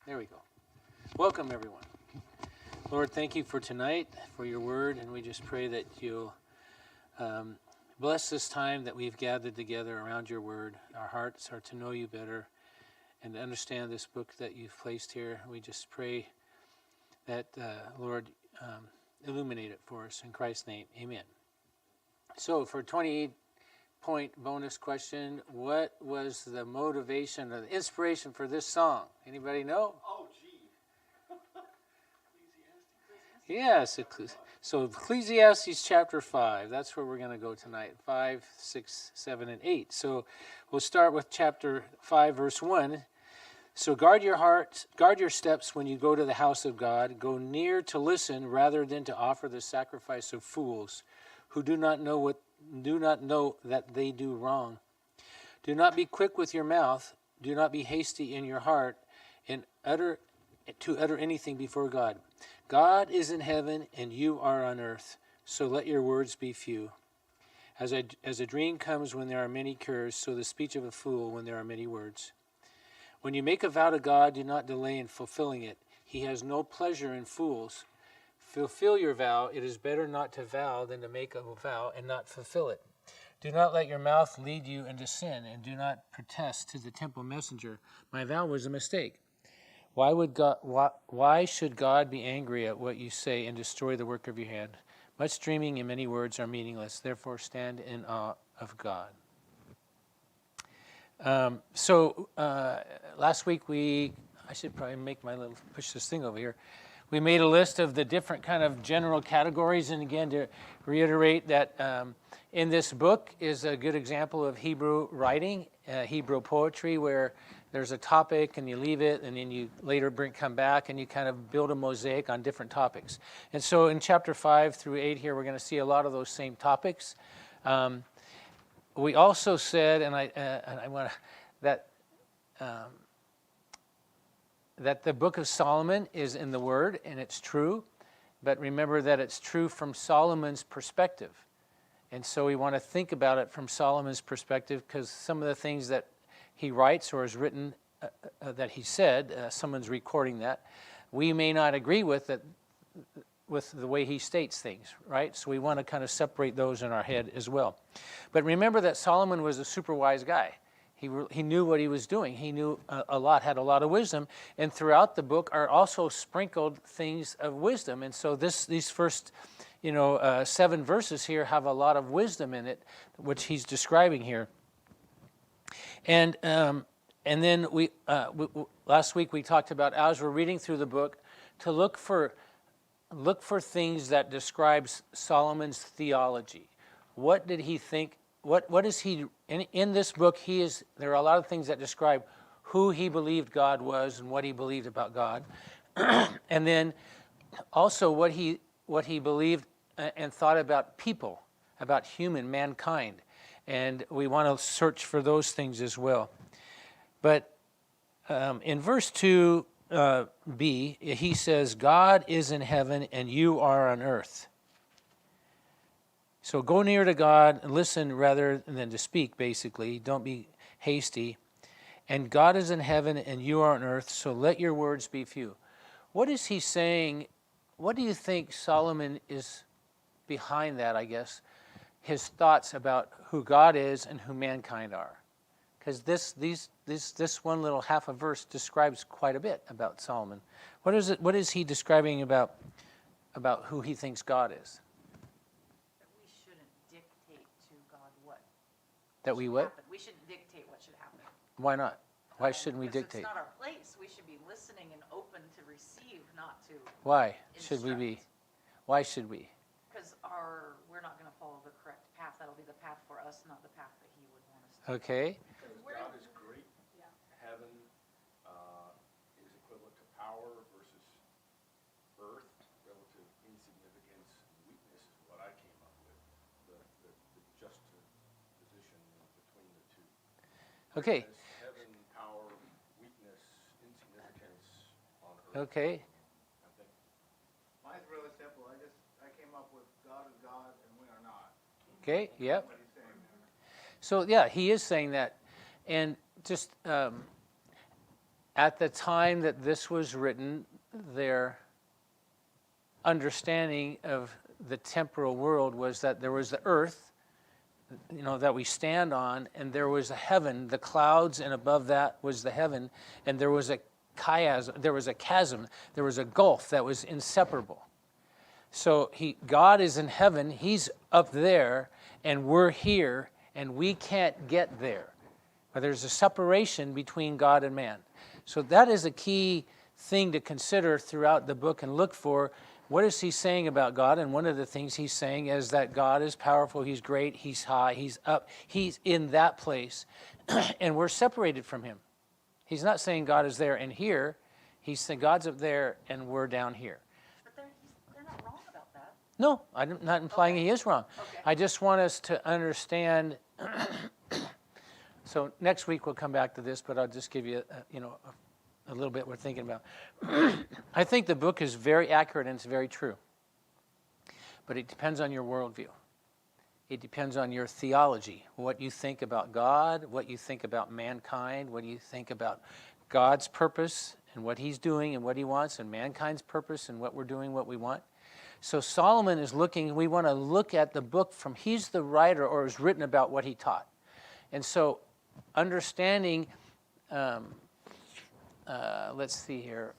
There we go. Welcome, everyone. Lord, thank you for tonight, for your word, and we just pray that you'll bless this time that we've gathered together around your word. Our hearts are to know you better and to understand this book that you've placed here. We just pray that, Lord, illuminate it for us. In Christ's name, amen. So for 28-point bonus question, what was the motivation or the inspiration for this song? Anybody know? Oh, gee. Yes. So Ecclesiastes chapter 5, that's where we're going to go tonight. 5, 6, 7, and 8. So we'll start with chapter 5, verse 1. So guard your heart, guard your steps when you go to the house of God. Go near to listen rather than to offer the sacrifice of fools who do not know that they do wrong. Do not be quick with your mouth. Do not be hasty in your heart to utter anything before God. God is in heaven and you are on earth, so let your words be few. As a dream comes when there are many cares, so the speech of a fool when there are many words. When you make a vow to God, do not delay in fulfilling it. He has no pleasure in fools. Fulfill your vow. It is better not to vow than to make a vow and not fulfill it. Do not let your mouth lead you into sin, and do not protest to the temple messenger, my vow was a mistake. Why should God be angry at what you say and destroy the work of your hand? Much dreaming and many words are meaningless. Therefore, stand in awe of God. Last week I should probably push this thing over here. We made a list of the different kind of general categories, and again, to reiterate that in this book is a good example of Hebrew writing, Hebrew poetry, where there's a topic and you leave it, and then you later come back and you kind of build a mosaic on different topics. And so in chapter 5 through 8 here, we're going to see a lot of those same topics. We also said, and I want that the book of Solomon is in the Word, and it's true, but remember that it's true from Solomon's perspective. And so we want to think about it from Solomon's perspective, because some of the things that he writes or has written that he said, someone's recording that, we may not agree with the way he states things, right? So we want to kind of separate those in our head as well. But remember that Solomon was a super wise guy. He knew what he was doing. He knew a lot, had a lot of wisdom. And throughout the book are also sprinkled things of wisdom. And so these first 7 verses here have a lot of wisdom in it, which he's describing here. And then we last week we talked about, as we're reading through the book, to look for things that describes Solomon's theology. What did he think? What is he in this book? There are a lot of things that describe who he believed God was and what he believed about God, and then also what he believed and thought about people, about mankind, and we want to search for those things as well. But in verse 2b, he says, God is in heaven and you are on earth. So go near to God and listen rather than to speak, basically. Don't be hasty. And God is in heaven and you are on earth, so let your words be few. What is he saying? What do you think Solomon is behind that, I guess? His thoughts about who God is and who mankind are. Because this one little half a verse describes quite a bit about Solomon. What is he describing about who he thinks God is? That we shouldn't dictate to God what. That we what? Happen. We shouldn't dictate what should happen. Why not? Why shouldn't we Because dictate? It's not our place. We should be listening and open to receive, not to. Why instruct. should we be? Why should we? Because we're not going to follow the correct path. That'll be the path for us, not the path that He would want us to. Okay. Because God is great. Yeah. Heaven is equivalent to power versus earth. Relative insignificance and weakness is what I came up with. The juxtaposition between the two. Okay. Heaven, power, weakness, insignificance on earth. Okay. I think. Mine's really simple. I came up with God is God and we are not. Okay. Yep. What he's saying there. So yeah, he is saying that, and just at the time that this was written, their understanding of the temporal world was that there was the earth, that we stand on, and there was a heaven, the clouds, and above that was the heaven, and there was a chiasm, there was a gulf that was inseparable. So God is in heaven, he's up there, and we're here, and we can't get there. But there's a separation between God and man. So that is a key thing to consider throughout the book and look for. What is he saying about God? And one of the things he's saying is that God is powerful, he's great, he's high, he's up, he's in that place, and we're separated from him. He's not saying God is there and here. He's saying God's up there and we're down here. But they're not wrong about that. No, I'm not implying he is wrong. Okay. I just want us to understand. So next week we'll come back to this, but I'll just give you a little bit we're thinking about. I think the book is very accurate and it's very true. But it depends on your worldview. It depends on your theology, what you think about God, what you think about mankind, what you think about God's purpose and what he's doing and what he wants, and mankind's purpose and what we're doing, what we want. So Solomon is we want to look at the book from, he's the writer or is written about what he taught. And so understanding, let's see here,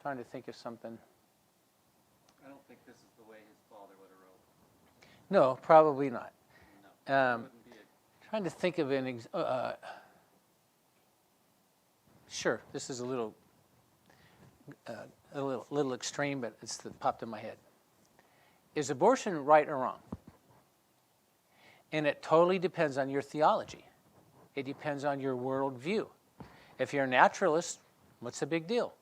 trying to think of something. I don't think this is the way his father would have wrote. No, probably not. No, it wouldn't be Trying to think of sure, this is a little extreme, but it's that popped in my head. Is abortion right or wrong? And it totally depends on your theology. It depends on your worldview. If you're a naturalist, what's the big deal?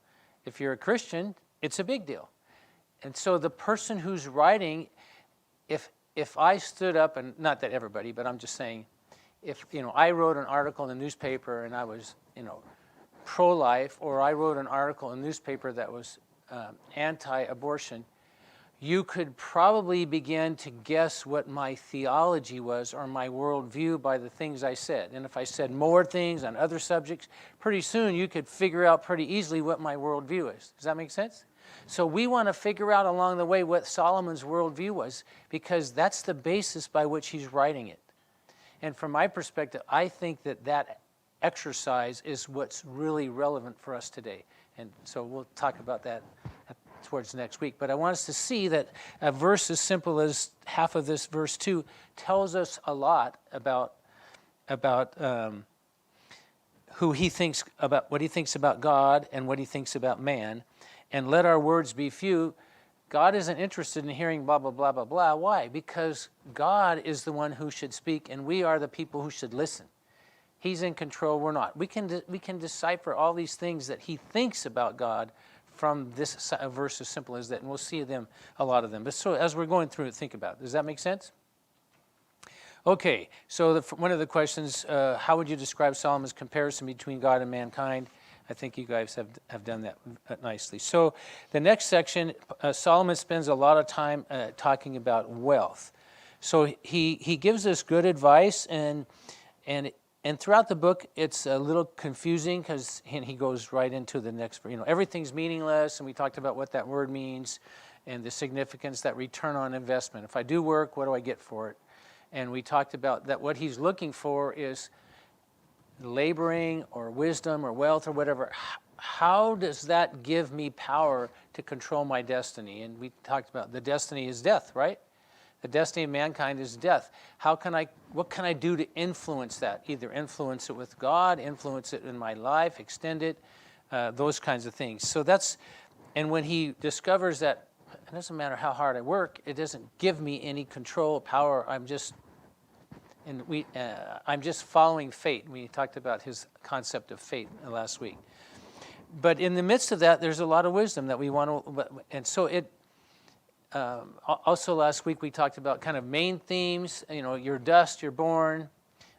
If you're a Christian, it's a big deal. And so the person who's writing, if I stood up, and not that everybody, but I'm just saying, if I wrote an article in the newspaper and I was pro-life, or I wrote an article in the newspaper that was anti-abortion, you could probably begin to guess what my theology was or my worldview by the things I said. And if I said more things on other subjects, pretty soon you could figure out pretty easily what my worldview is. Does that make sense? So we want to figure out along the way what Solomon's worldview was, because that's the basis by which he's writing it. And from my perspective, I think that exercise is what's really relevant for us today. And so we'll talk about that towards next week. But I want us to see that a verse as simple as half of this verse 2 tells us a lot about who he thinks about, what he thinks about God and what he thinks about man. And let our words be few. God isn't interested in hearing blah, blah, blah, blah, blah. Why? Because God is the one who should speak, and we are the people who should listen. He's in control, we're not. We can decipher all these things that he thinks about God from this verse as simple as that, and we'll see them, a lot of them. But so as we're going through it, think about it. Does that make sense? Okay, so one of the questions, how would you describe Solomon's comparison between God and mankind? I think you guys have done that nicely. So the next section, Solomon spends a lot of time talking about wealth. So he gives us good advice, and throughout the book, it's a little confusing because he goes right into the next, everything's meaningless, and we talked about what that word means and the significance, that return on investment. If I do work, what do I get for it? And we talked about that what he's looking for is laboring or wisdom or wealth or whatever. How does that give me power to control my destiny? And we talked about the destiny is death, right? The destiny of mankind is death. What can I do to influence that? Either influence it with God, influence it in my life, extend it, those kinds of things. So and when he discovers that it doesn't matter how hard I work, it doesn't give me any control, power, I'm just following fate. We talked about his concept of fate last week. But in the midst of that, there's a lot of wisdom that we want to, and so also last week we talked about kind of main themes. You're dust, you're born.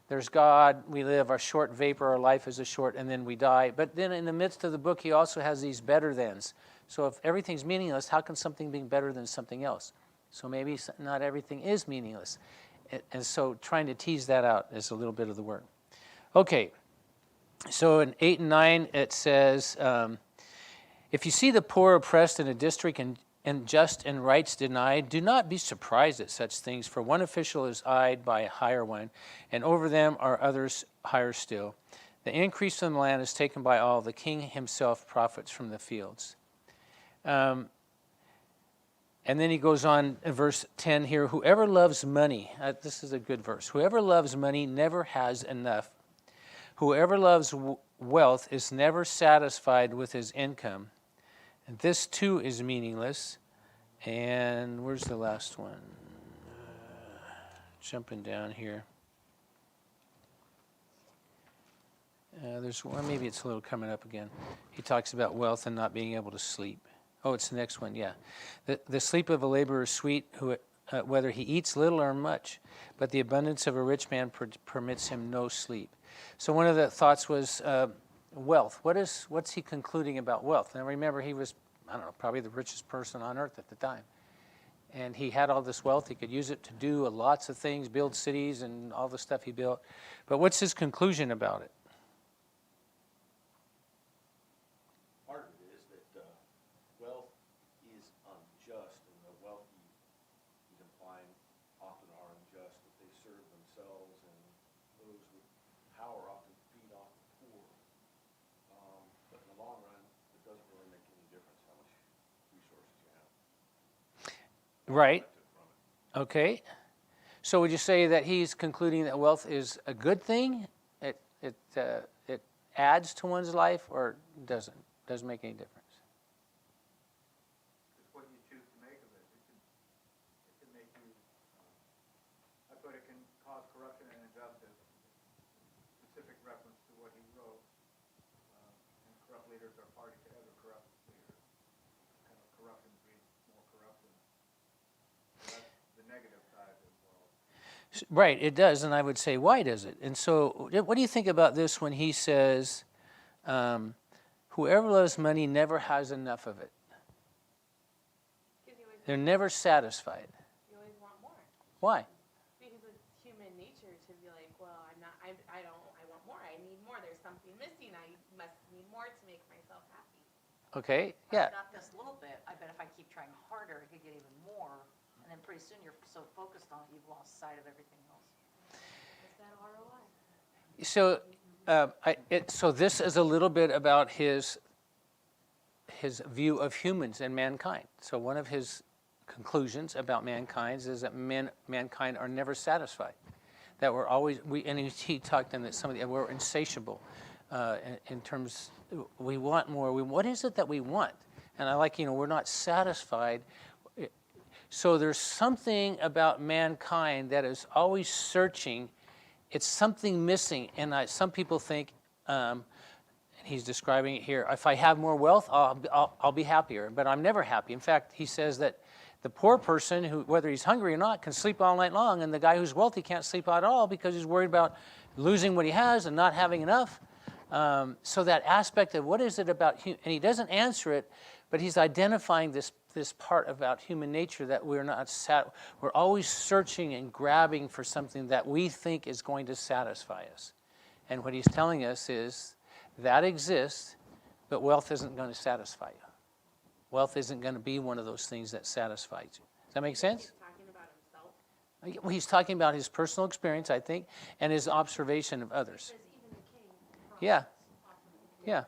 There's God, we live, our short vapor, our life is a short, and then we die. But then in the midst of the book, he also has these better thans. So if everything's meaningless, how can something be better than something else? So maybe not everything is meaningless. And so trying to tease that out is a little bit of the work. Okay, So in 8 and 9, it says, if you see the poor oppressed in a district and just and rights denied, do not be surprised at such things, for one official is eyed by a higher one, and over them are others higher still. The increase from the land is taken by all. The king himself profits from the fields. And then he goes on in verse 10 here, whoever loves money, this is a good verse, whoever loves money never has enough. Whoever loves wealth is never satisfied with his income. And this too is meaningless. And where's the last one? Jumping down here. There's one, maybe it's a little coming up again. He talks about wealth and not being able to sleep. Oh, it's the next one, yeah. The sleep of a laborer is sweet, whether he eats little or much, but the abundance of a rich man permits him no sleep. So one of the thoughts was wealth. What's he concluding about wealth? Now remember, he was, I don't know, probably the richest person on earth at the time. And he had all this wealth. He could use it to do lots of things, build cities and all the stuff he built. But what's his conclusion about it? Part of it is that wealth is unjust, and the wealthy, he's implying, often are unjust, that they serve themselves, and those with power often feed off the poor. But in the long run, it doesn't really make any difference how much resources you have. Right. From it. Okay. So would you say that he's concluding that wealth is a good thing? It adds to one's life, or doesn't? Doesn't make any difference. It's what you choose to make of it. It can make you, I thought it can cause corruption and injustice. Specific reference to what he wrote. And corrupt leaders are party to other corrupt leaders. Kind of corruption breeds more corruption. So that's the negative side as well. Right, it does, and I would say, why does it? And so what do you think about this when he says, whoever loves money never has enough of it? They're never satisfied. You always want more. Why? Because it's human nature to be like, well, I want more. I need more. There's something missing. I must need more to make myself happy. Okay, I yeah. got this little bit, I bet if I keep trying harder, I could get even more, and then pretty soon you're so focused on it, you've lost sight of everything else. What's that ROI? So, so this is a little bit about his view of humans and mankind. So one of his conclusions about mankind is that mankind are never satisfied. That we're always, and he talked in that we're insatiable in terms, we want more. What is it that we want? And I like, we're not satisfied. So there's something about mankind that is always searching. It's something missing. And some people think, and he's describing it here, if I have more wealth, I'll be happier. But I'm never happy. In fact, he says that the poor person, who, whether he's hungry or not, can sleep all night long, and the guy who's wealthy can't sleep at all because he's worried about losing what he has and not having enough. So that aspect of what is it about, and he doesn't answer it, but he's identifying this part about human nature that we're always searching and grabbing for something that we think is going to satisfy us. And what he's telling us is that exists, but wealth isn't going to satisfy you. Wealth isn't going to be one of those things that satisfies you. Does that make sense? He's talking about himself. Well, he's talking about his personal experience, I think, and his observation of others. Because even the king. Yeah. Yeah.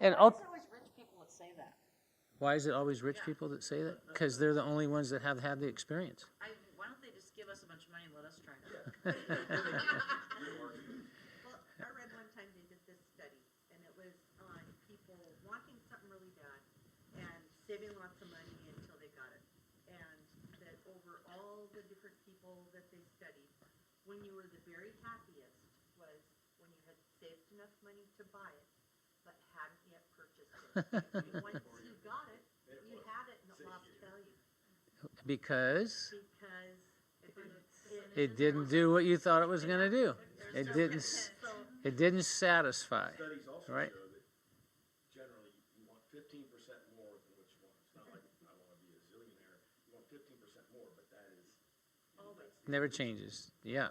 And Why is it always rich people that say that? why is it always rich people that say that? Because they're the only ones that have had the experience. Why don't they just give us a bunch of money and let us try it? Well, I read one time they did this study, and it was on people wanting something really bad and saving lots of money until they got it. And that over all the different people that they studied, when you were the very happiest was when you had saved enough money to buy it, but hadn't yet purchased it. And once you got it, you had it and it lost value. Because Because it didn't do what you thought it was going to do. It didn't satisfy. Studies also Right. show that generally you want 15% more than what you want. It's not like I want to be a zillionaire. You want 15% more, but that is Never changes. Yeah.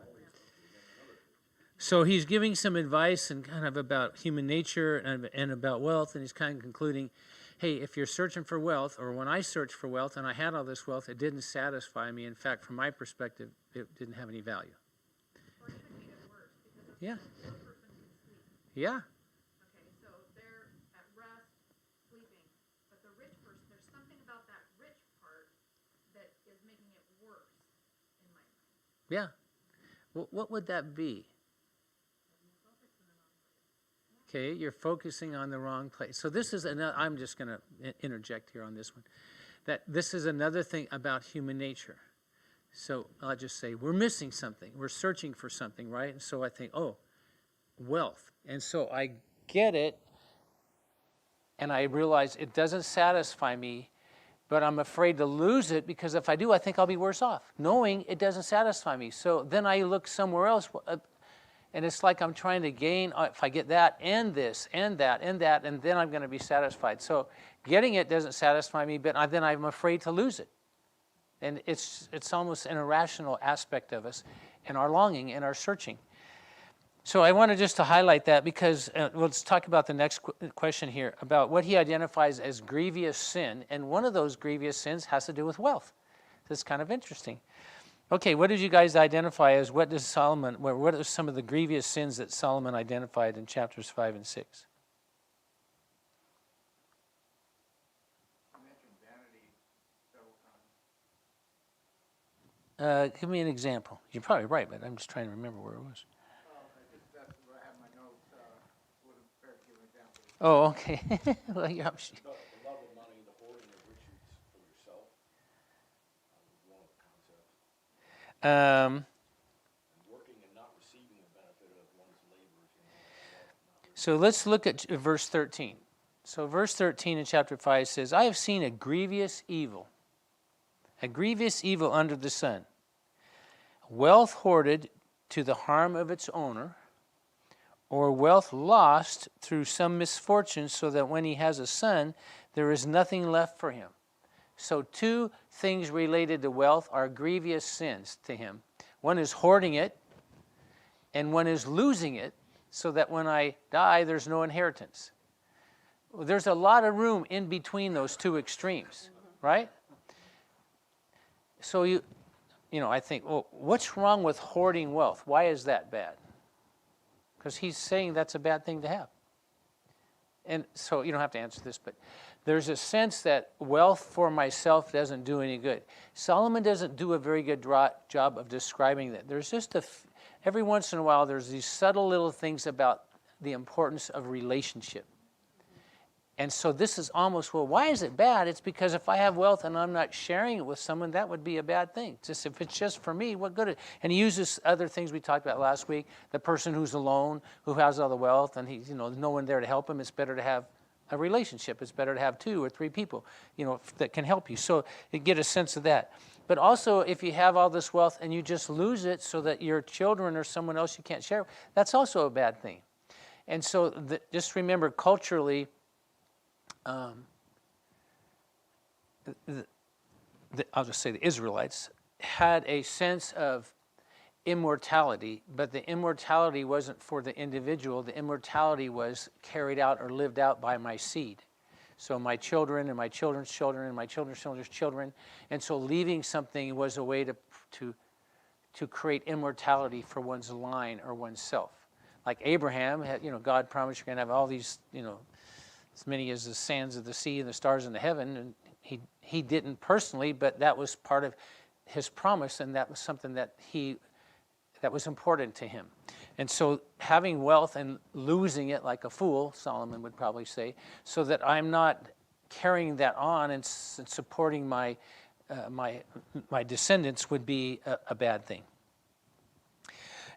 So he's giving some advice and kind of about human nature and about wealth, and he's kind of concluding, hey, if you're searching for wealth, or when I searched for wealth and I had all this wealth, it didn't satisfy me. In fact, from my perspective, it didn't have any value. Or it could be it worse, because Yeah. a poor person can sleep. Yeah. Okay, so they're at rest, sleeping. But the rich person, there's something about that rich part that is making it worse, in my mind. Yeah. What would that be? Okay, you're focusing on the wrong place. So this is another, I'm just going to interject here on this one, that this is another thing about human nature. So I'll just say we're missing something. We're searching for something, right? And so I think, oh, wealth. And so I get it, and I realize it doesn't satisfy me, but I'm afraid to lose it, because if I do, I think I'll be worse off, knowing it doesn't satisfy me. So then I look somewhere else. And it's like I'm trying to gain, if I get that and this and that and that, and then I'm going to be satisfied. So getting it doesn't satisfy me, but then I'm afraid to lose it. And it's almost an irrational aspect of us and our longing and our searching. So I wanted just to highlight that, because let's talk about the next question here, about what he identifies as grievous sin. And one of those grievous sins has to do with wealth. That's kind of interesting. Okay, what did you guys identify as, what are some of the grievous sins that Solomon identified in chapters 5 and 6? You mentioned vanity several times. Give me an example. You're probably right, but I'm just trying to remember where it was. Well, that's where I have my notes, wasn't prepared to give an example. Oh, okay. Well, yeah, The love of money, the hoarding of riches for yourself, one of the concepts. And working and not receiving the benefit of one's labors. So let's look at verse 13. So verse 13 in chapter 5 says, I have seen a grievous evil under the sun. Wealth hoarded to the harm of its owner, or wealth lost through some misfortune, so that when he has a son, there is nothing left for him. So two things related to wealth are grievous sins to him. One is hoarding it, and one is losing it, so that when I die, there's no inheritance. There's a lot of room in between those two extremes, right? So I think, well, what's wrong with hoarding wealth? Why is that bad? Because he's saying that's a bad thing to have. And so you don't have to answer this, but there's a sense that wealth for myself doesn't do any good. Solomon doesn't do a very good job of describing that. There's just every once in a while, there's these subtle little things about the importance of relationship. And so this is almost, well, why is it bad? It's because if I have wealth and I'm not sharing it with someone, that would be a bad thing. Just if it's just for me, what good? And he uses other things we talked about last week. The person who's alone, who has all the wealth, and he's no one there to help him. It's better to have a relationship. It's better to have 2 or 3 people, that can help you. So you get a sense of that. But also, if you have all this wealth and you just lose it so that your children or someone else you can't share, that's also a bad thing. And so just remember, culturally, I'll just say the Israelites had a sense of immortality, but the immortality wasn't for the individual. The immortality was carried out or lived out by my seed. So my children and my children's children and my children's children's children. And so leaving something was a way to create immortality for one's line or oneself. Like Abraham had, God promised you're going to have all these, as many as the sands of the sea and the stars in the heaven. And he didn't personally, but that was part of his promise, and that was something that was important to him. And so having wealth and losing it like a fool, Solomon would probably say, so that I'm not carrying that on and supporting my descendants would be a bad thing.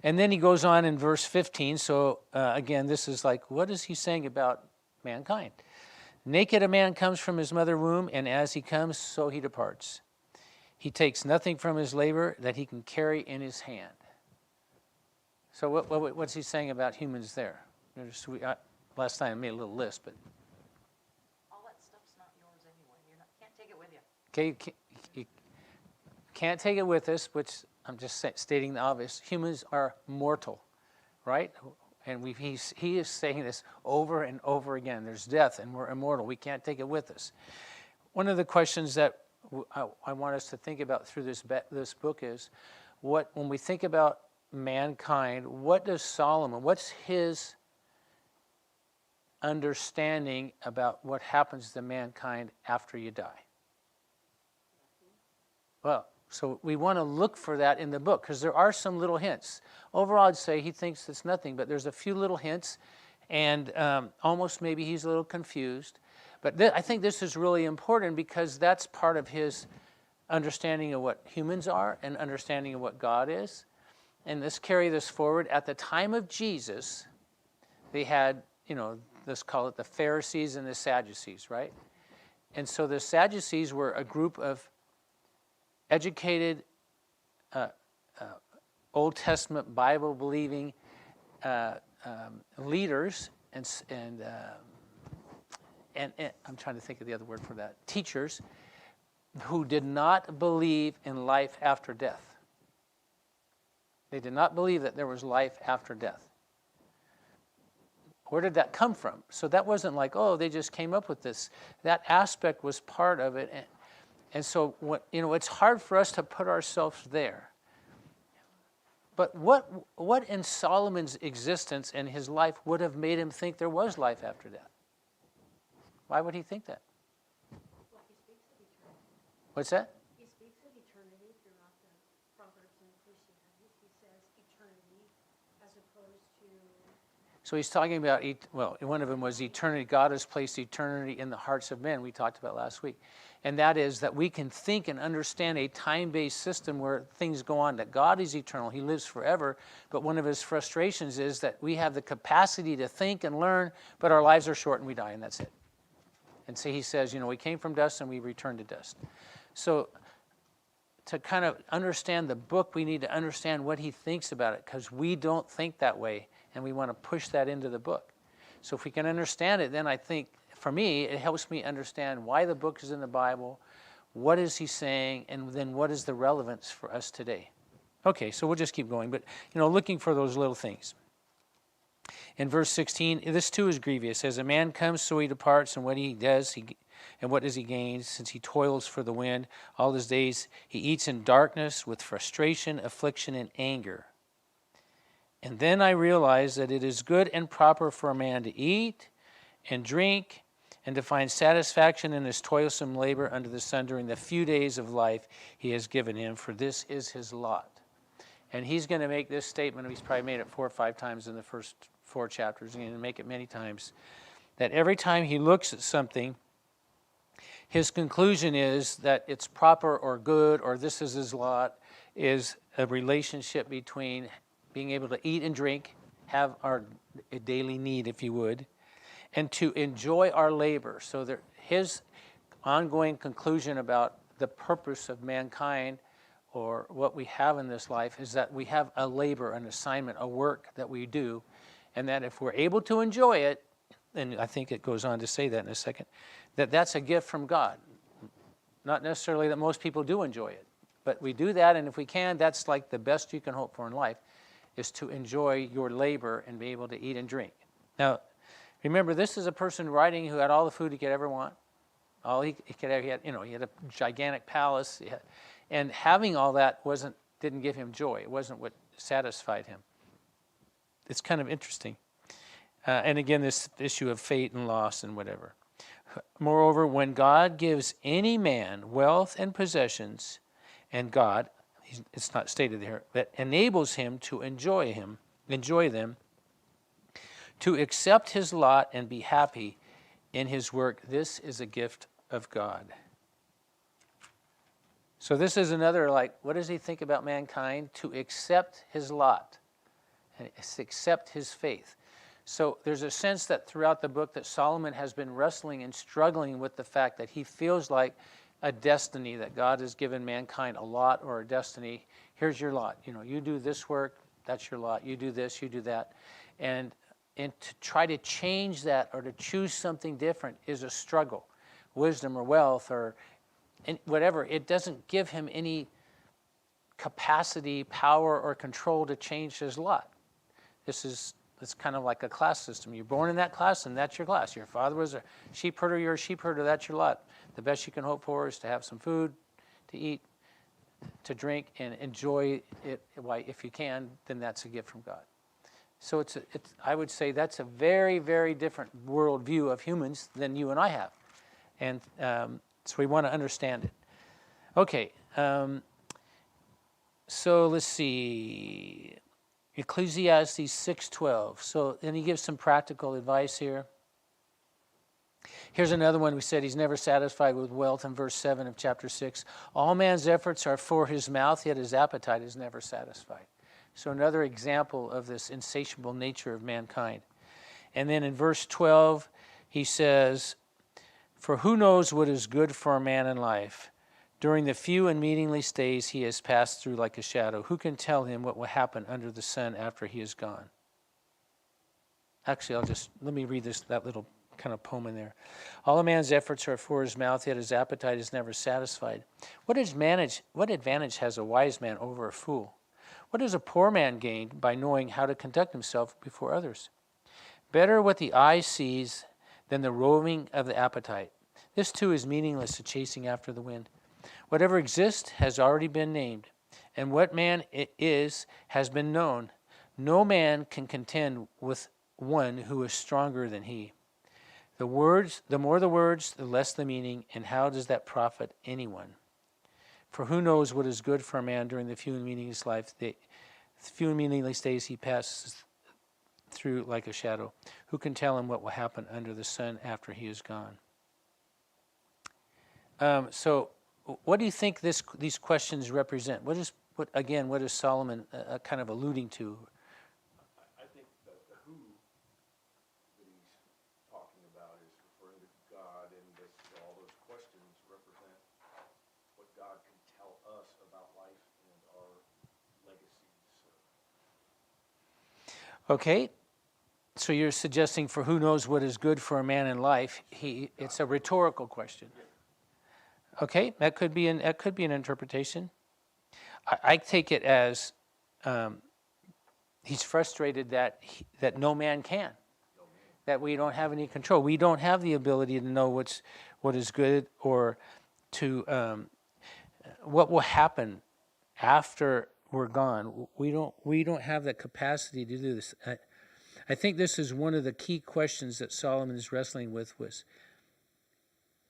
And then he goes on in verse 15. So again, this is like, what is he saying about mankind? Naked a man comes from his mother's womb, and as he comes, so he departs. He takes nothing from his labor that he can carry in his hand. So what's he saying about humans there? Last time I made a little list, but All that stuff's not yours anyway. Can't take it with you. okay, you can't take it with us, which I'm just stating the obvious. Humans are mortal, right? And he is saying this over and over again. There's death, and we're immortal. We can't take it with us. One of the questions that I want us to think about through this book is, when we think about mankind, what's his understanding about what happens to mankind after you die? Well, so we want to look for that in the book, because there are some little hints. Overall, I'd say he thinks it's nothing, but there's a few little hints, and almost maybe he's a little confused. But I think this is really important, because that's part of his understanding of what humans are and understanding of what God is. And let's carry this forward. At the time of Jesus, they had, let's call it the Pharisees and the Sadducees, right? And so the Sadducees were a group of educated, Old Testament Bible-believing leaders and I'm trying to think of the other word for that, teachers, who did not believe in life after death. They did not believe that there was life after death. Where did that come from? So that wasn't like, they just came up with this. That aspect was part of it. And so, it's hard for us to put ourselves there. But what in Solomon's existence and his life would have made him think there was life after death? Why would he think that? Well, he speaks of eternity. What's that? He speaks of eternity throughout the Proverbs and Ecclesiastes. He says eternity as opposed to... So he's talking about, one of them was eternity. God has placed eternity in the hearts of men, we talked about last week. And that is that we can think and understand a time-based system where things go on, that God is eternal, he lives forever, but one of his frustrations is that we have the capacity to think and learn, but our lives are short and we die, and that's it. And so he says, we came from dust and we return to dust. So to kind of understand the book, we need to understand what he thinks about it, because we don't think that way, and we want to push that into the book. So if we can understand it, then I think, for me, it helps me understand why the book is in the Bible, what is he saying, and then what is the relevance for us today. Okay, so we'll just keep going, but, looking for those little things. In verse 16, this too is grievous. As a man comes, so he departs, and what he does, and what does he gain? Since he toils for the wind, all his days he eats in darkness with frustration, affliction, and anger. And then I realize that it is good and proper for a man to eat and drink and to find satisfaction in his toilsome labor under the sun during the few days of life he has given him, for this is his lot. And he's going to make this statement, he's probably made it 4 or 5 times in the first 4 chapters, he's going to make it many times, that every time he looks at something, his conclusion is that it's proper or good, or this is his lot, is a relationship between being able to eat and drink, have our daily need, if you would, and to enjoy our labor. So his ongoing conclusion about the purpose of mankind, or what we have in this life, is that we have a labor, an assignment, a work that we do, and that if we're able to enjoy it, and I think it goes on to say that in a second, that's a gift from God. Not necessarily that most people do enjoy it, but we do that, and if we can, that's like the best you can hope for in life, is to enjoy your labor and be able to eat and drink. Now, remember, this is a person writing who had all the food he could ever want. All he could ever, he had a gigantic palace, and having all that didn't give him joy. It wasn't what satisfied him. It's kind of interesting. And again, this issue of fate and loss and whatever. Moreover, when God gives any man wealth and possessions, and God, it's not stated here, that enables him to enjoy them, to accept his lot and be happy in his work, this is a gift of God. So this is another, what does he think about mankind? To accept his lot, and accept his faith. So there's a sense that throughout the book that Solomon has been wrestling and struggling with the fact that he feels like a destiny, that God has given mankind a lot or a destiny. Here's your lot. You do this work, that's your lot. You do this, you do that. And to try to change that or to choose something different is a struggle. Wisdom or wealth or whatever, it doesn't give him any capacity, power, or control to change his lot. It's kind of like a class system. You're born in that class, and that's your class. Your father was a sheep herder, you're a sheep herder, that's your lot. The best you can hope for is to have some food, to eat, to drink, and enjoy it. If you can, then that's a gift from God. So I would say that's a very, very different worldview of humans than you and I have. And so we want to understand it. Okay, so let's see. Ecclesiastes 6:12. So then he gives some practical advice here. Here's another one. We said he's never satisfied with wealth in verse 7 of chapter 6. All man's efforts are for his mouth, yet his appetite is never satisfied. So another example of this insatiable nature of mankind. And then in verse 12, he says, for who knows what is good for a man in life? During the few and meaningless days he has passed through like a shadow. Who can tell him what will happen under the sun after he is gone? Actually, let me read that little kind of poem in there. All a man's efforts are for his mouth, yet his appetite is never satisfied. What advantage has a wise man over a fool? What does a poor man gain by knowing how to conduct himself before others? Better what the eye sees than the roving of the appetite. This too is meaningless, a chasing after the wind. Whatever exists has already been named, and what man it is has been known. No man can contend with one who is stronger than he. The more the words, the less the meaning, and how does that profit anyone? For who knows what is good for a man during the few and meaningless days he passes through like a shadow? Who can tell him what will happen under the sun after he is gone? So what do you think these questions represent? What is Solomon kind of alluding to? I think that the who that he's talking about is referring to God, and that all those questions represent what God can tell us about life and our legacies. Okay, so you're suggesting for who knows what is good for a man in life, it's a rhetorical question. Okay, that could be an interpretation. I take it as he's frustrated that no man can, that we don't have any control. We don't have the ability to know what is good or to what will happen after we're gone. We don't have the capacity to do this. I think this is one of the key questions that Solomon is wrestling with, was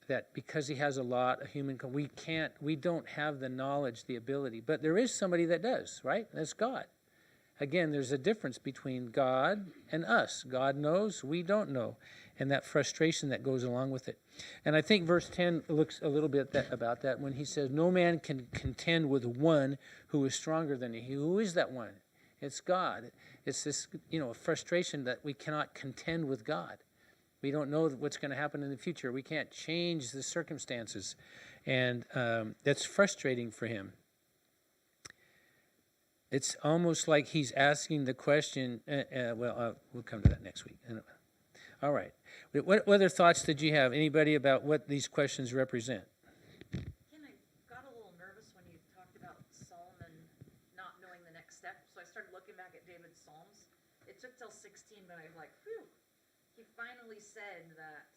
that because he has a lot of we don't have the knowledge, the ability, but there is somebody that does, right? That's God. Again, there's a difference between God and us. God knows, we don't know, and that frustration that goes along with it. And I think verse 10 looks a little bit about that when he says, no man can contend with one who is stronger than he. Who is that one? It's God. It's this, frustration that we cannot contend with God. We don't know what's going to happen in the future. We can't change the circumstances. And that's frustrating for him. It's almost like he's asking the question, we'll come to that next week. All right. What other thoughts did you have? Anybody about what these questions represent? Ken, I got a little nervous when you talked about Solomon not knowing the next step. So I started looking back at David's Psalms. It took till 16, but I was like, phew. He finally said that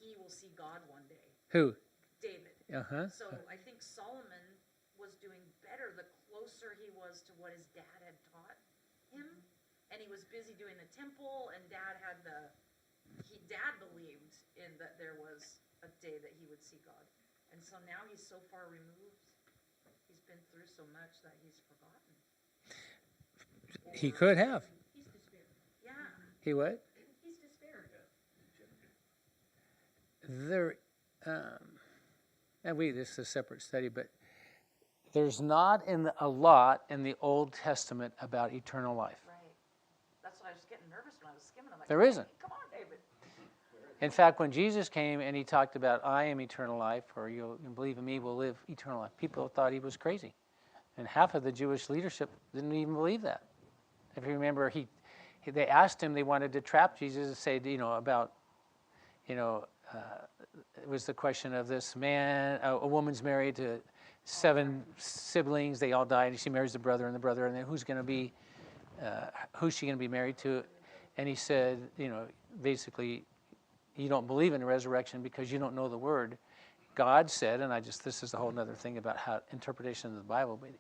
he will see God one day. Who? David. Uh-huh. So I think Solomon was doing better the closer he was to what his dad had taught him. And he was busy doing the temple, and Dad believed in that there was a day that he would see God. And so now he's so far removed, he's been through so much that he's forgotten. He could have. He's despaired. Yeah. He what? He's despaired. This is a separate study, but there's not a lot in the Old Testament about eternal life. Right. That's what I was getting nervous when I was skimming. I'm like, There isn't. Come on, David. In fact, when Jesus came and he talked about, I am eternal life, or you believe in me will live eternal life, people thought he was crazy. And half of the Jewish leadership didn't even believe that. If you remember, they asked him, they wanted to trap Jesus and say, it was the question of this man, a woman's married to 7 siblings, they all died, and she marries the brother, and then who's going to be who's she going to be married to? And he said, basically, you don't believe in the resurrection because you don't know the word. God said, and this is a whole other thing about how interpretation of the Bible, but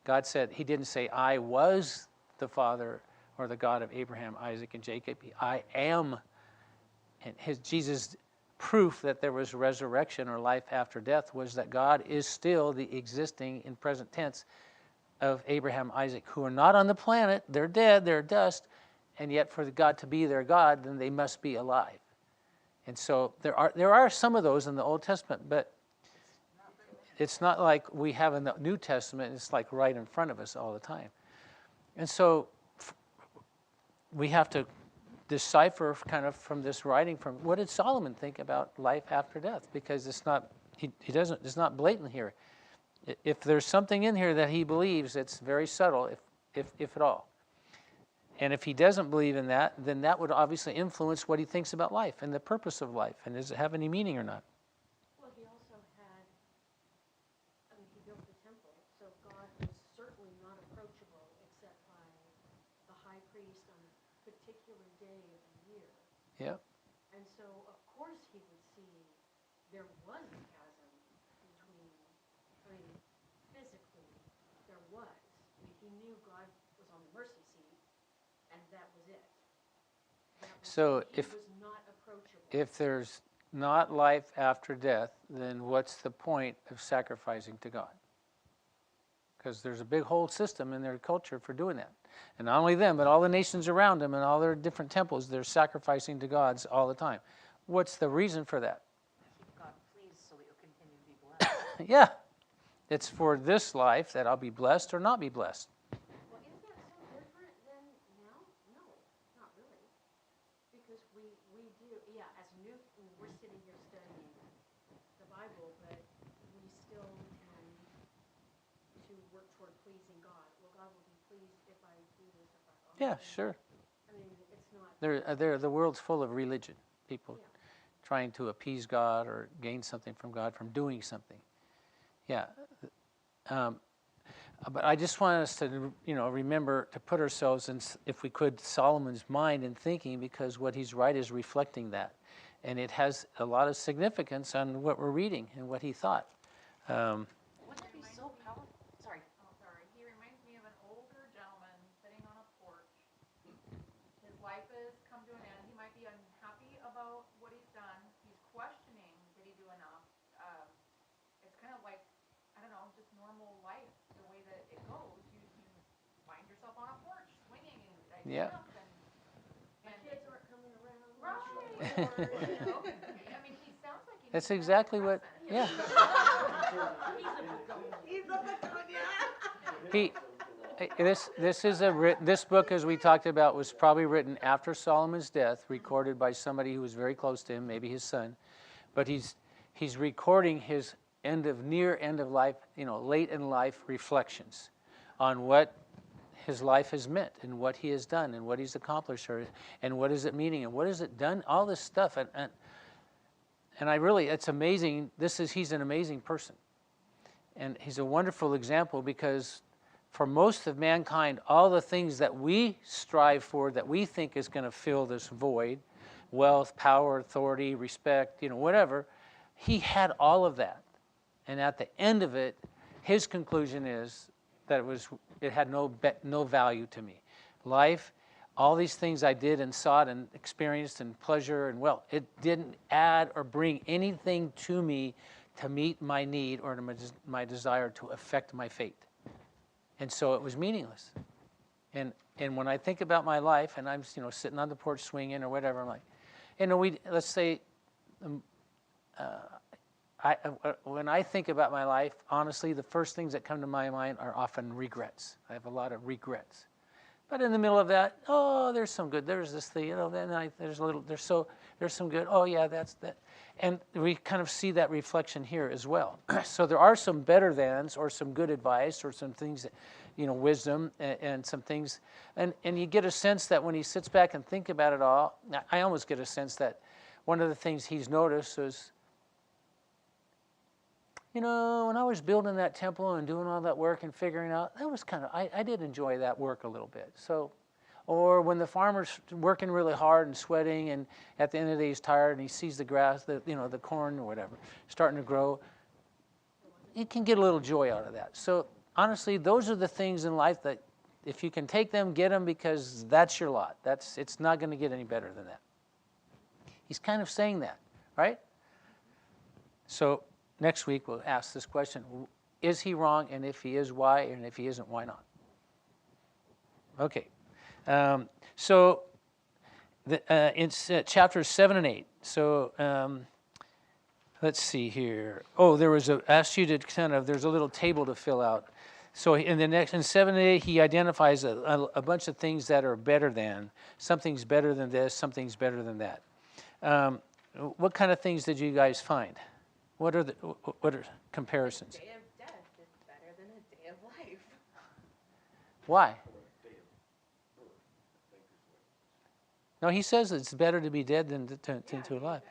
God said, he didn't say, I was the father or the God of Abraham, Isaac, and Jacob. I am. And Jesus' proof that there was resurrection or life after death was that God is still the existing in present tense of Abraham, Isaac, who are not on the planet. They're dead, they're dust, and yet for God to be their God, then they must be alive. And so there are some of those in the Old Testament, but it's not like we have in the New Testament. It's like right in front of us all the time. And so we have to decipher kind of from this writing, from what did Solomon think about life after death? Because it's not blatant here. If there's something in here that he believes, it's very subtle, if at all. And if he doesn't believe in that, then that would obviously influence what he thinks about life and the purpose of life, and does it have any meaning or not? Well, he also had, he built the temple, so God was certainly not approachable except by the high priest on a particular day of the year. Yep. And so, of course, he would see there was a chasm between, physically, there was. He knew God was on the mercy seat, and that was it. So he was not approachable. if there's not life after death, then what's the point of sacrificing to God? Because there's a big whole system in their culture for doing that. And not only them, but all the nations around them and all their different temples, they're sacrificing to gods all the time. What's the reason for that? Keep God pleased so that you'll continue to be blessed. Yeah. It's for this life that I'll be blessed or not be blessed. Well, is that so different than now? No, not really. Because we do, as we're sitting here studying the Bible, but we still tend to work toward pleasing God. Well, God will be pleased if I do this, if I honor Yeah, him. sure. I mean, it's not. The world's full of religion. People trying to appease God or gain something from God from doing something. Yeah. But I just want us to, remember to put ourselves in, if we could, Solomon's mind and thinking, because what he's right is reflecting that. And it has a lot of significance on what we're reading and what he thought. Wouldn't that be so powerful? Sorry. Oh, sorry. He reminds me of an older gentleman sitting on a porch. His life has come to an end. He might be unhappy about what he's done. He's questioning, did he do enough? It's kind of like, I don't know, just normal life, the way that it goes. You find yourself on a porch swinging and Yeah. up My kids aren't coming around. right. Or, I mean, he sounds like he That's needs exactly what, antidepressant. He's a begonia. This book, as we talked about, was probably written after Solomon's death, recorded by somebody who was very close to him, maybe his son. But he's recording his near end of life, late in life reflections on what his life has meant and what he has done and what he's accomplished, and what is it meaning and what has it done, all this stuff. And I really, it's amazing. He's an amazing person. And he's a wonderful example, because for most of mankind, all the things that we strive for, that we think is going to fill this void, wealth, power, authority, respect, whatever, he had all of that. And at the end of it, his conclusion is that it had no value to me. Life, all these things I did and sought and experienced, and pleasure and wealth, it didn't add or bring anything to me to meet my need or to my desire to affect my fate. And so it was meaningless. And when I think about my life, and I'm sitting on the porch swinging or whatever, I'm like, let's say, when I think about my life, honestly, the first things that come to my mind are often regrets. I have a lot of regrets. But in the middle of that, there's some good. There's this thing, then there's some good. Oh yeah, that's that. And we kind of see that reflection here as well. So there are some better thans, or some good advice, or some things that, wisdom, and some things. And you get a sense that when he sits back and think about it all, I almost get a sense that one of the things he's noticed is, when I was building that temple and doing all that work and figuring out, that was I did enjoy that work a little bit. So Or when the farmer's working really hard and sweating, and at the end of the day he's tired and he sees the grass, the corn or whatever, starting to grow, you can get a little joy out of that. So honestly, those are the things in life that if you can take them, get them, because that's your lot. It's not going to get any better than that. He's kind of saying that, right? So next week we'll ask this question: is he wrong? And if he is, why? And if he isn't, why not? Okay. So it's chapters 7 and 8. So let's see here. Oh, asked you to there's a little table to fill out. So in 7 and 8, he identifies a bunch of things that are better than. Something's better than this, something's better than that. What kind of things did you guys find? What are comparisons? A day of death is better than a day of life. Why? No, he says it's better to be dead than to alive.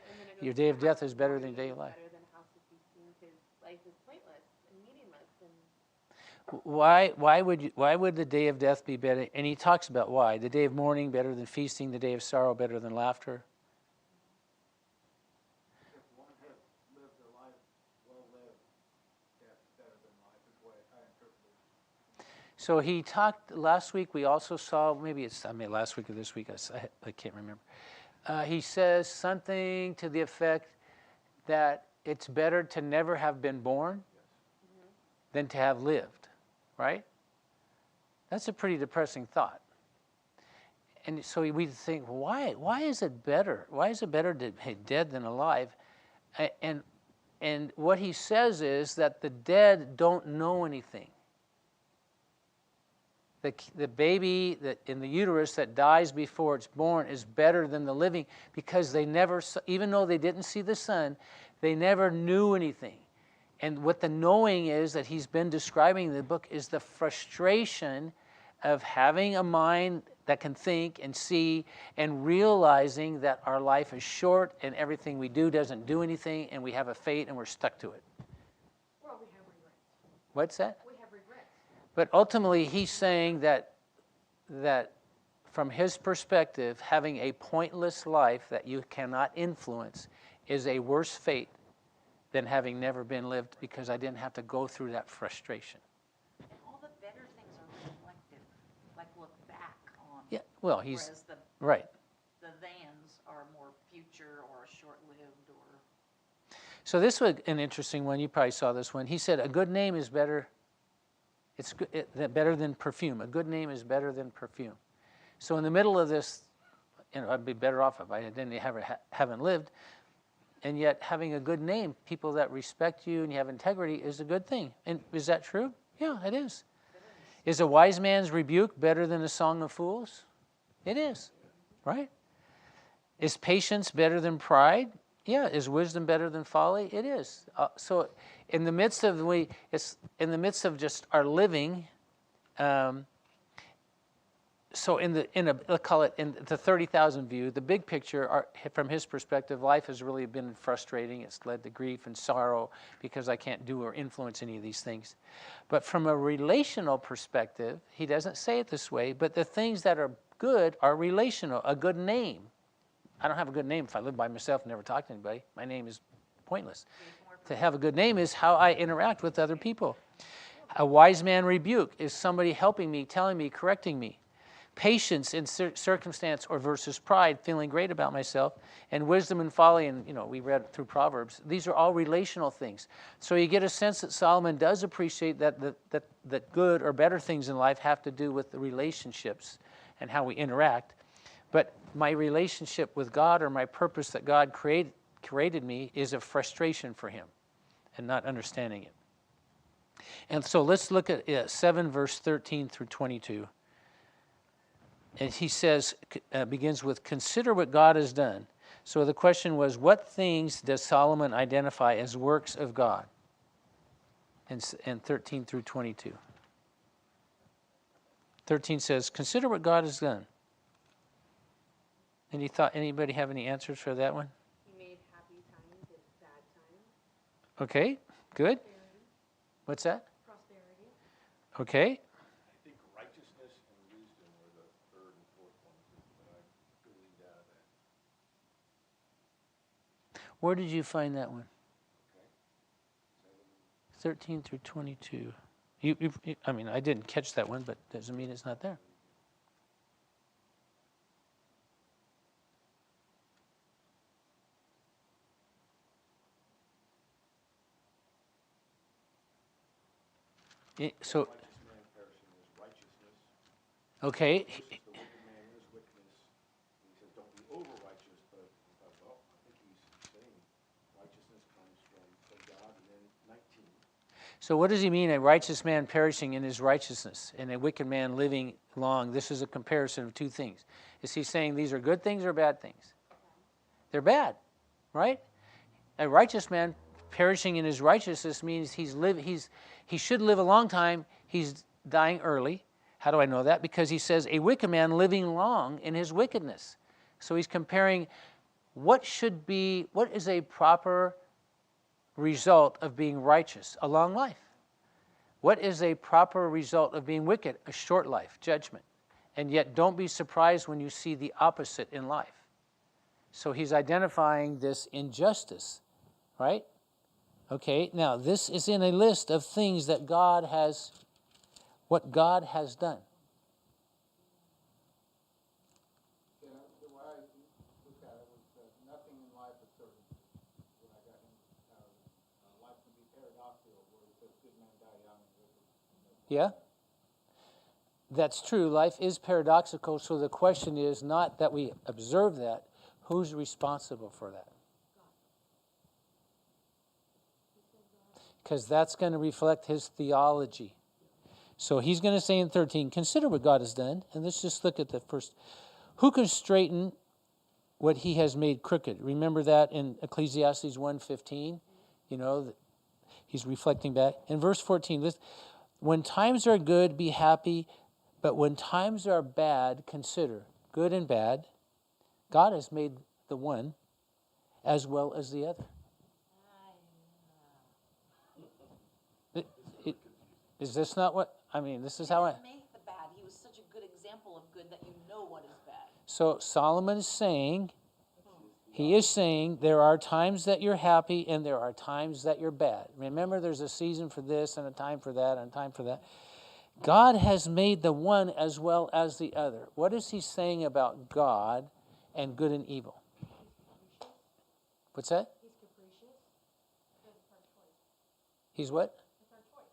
Your day of death is better than your day of life. Better than a house of feasting, because life is pointless and meaningless. And Why would the day of death be better? And he talks about why. The day of mourning better than feasting, the day of sorrow better than laughter. If one has lived a life well lived, that's better than life, is the way I interpret it. So he talked last week. We also saw, last week or this week, I can't remember. He says something to the effect that it's better to never have been born than to have lived, right? That's a pretty depressing thought. And so we think, why is it better? Why is it better to be dead than alive? And what he says is that the dead don't know anything. The baby that in the uterus that dies before it's born is better than the living, because they never, even though they didn't see the sun, they never knew anything. And what the knowing is that he's been describing in the book is the frustration of having a mind that can think and see, and realizing that our life is short and everything we do doesn't do anything, and we have a fate and we're stuck to it. Well, we have regrets. What's that? We have regrets. But ultimately, he's saying that from his perspective, having a pointless life that you cannot influence is a worse fate than having never been lived, because I didn't have to go through that frustration. And all the better things are reflective, like look back on. Yeah, well, he's Whereas right. the thans are more future or short-lived or. So this was an interesting one. You probably saw this one. He said a good name is better. It's better than perfume. A good name is better than perfume. So in the middle of this, I'd be better off if I haven't lived. And yet having a good name, people that respect you and you have integrity, is a good thing. And is that true? Yeah, it is. Is a wise man's rebuke better than a song of fools? It is, right? Is patience better than pride? Yeah. Is wisdom better than folly? It is. So in the midst of just our living, so let's call it in the 30,000 view, the big picture, from his perspective, life has really been frustrating. It's led to grief and sorrow because I can't do or influence any of these things. But from a relational perspective, he doesn't say it this way, but the things that are good are relational. A good name. I don't have a good name if I live by myself and never talk to anybody. My name is pointless. To have a good name is how I interact with other people. A wise man rebuke is somebody helping me, telling me, correcting me. Patience in circumstance or versus pride, feeling great about myself. And wisdom and folly, and we read through Proverbs. These are all relational things. So you get a sense that Solomon does appreciate that the good or better things in life have to do with the relationships and how we interact. But my relationship with God, or my purpose that God created me, is a frustration for him and not understanding it. And so let's look at 7 verse 13 through 22. And he says, begins with, consider what God has done. So the question was, what things does Solomon identify as works of God? And 13 through 22. 13 says, consider what God has done. Anybody have any answers for that one? He made happy times and sad times. Okay, good. What's that? Prosperity. Okay. I think righteousness and wisdom were the third and fourth Where did you find that one? 13 through 22. I mean, I didn't catch that one, but doesn't mean it's not there. So, Righteous man perishing in his righteousness okay, versus the wicked man in his wickedness. And he says, don't be over righteous, but I thought, well, I think he's saying righteousness comes from God. And then 19. so what does he mean, a righteous man perishing in his righteousness and a wicked man living long? This is a comparison of two things. Is he saying these are good things or bad things? They're bad, right? A righteous man perishing in his righteousness means he should live a long time. He's dying early. How do I know that? Because he says a wicked man living long in his wickedness. So he's comparing what is a proper result of being righteous? A long life. What is a proper result of being wicked? A short life, judgment. And yet don't be surprised when you see the opposite in life. So he's identifying this injustice, right? Okay, now this is in a list of things that what God has done. Yeah, the way I look at it was that nothing in life is certain. When I got into life can be paradoxical, where it says good men die young and wicked. Yeah? That's true. Life is paradoxical, so the question is not that we observe that, who's responsible for that? Because that's going to reflect his theology. So he's going to say in 13, consider what God has done. And let's just look at the first. Who can straighten what he has made crooked? Remember that in Ecclesiastes 1:15? You know, he's reflecting back. In verse 14, when times are good, be happy. But when times are bad, consider. Good and bad. God has made the one as well as the other. Is this not what, I mean, this is how I... He didn't make the bad. He was such a good example of good that you know what is bad. So Solomon is saying, he is saying there are times that you're happy and there are times that you're bad. Remember, there's a season for this and a time for that and a time for that. God has made the one as well as the other. What is he saying about God and good and evil? What's that? He's capricious. It's our choice. He's what? It's our choice.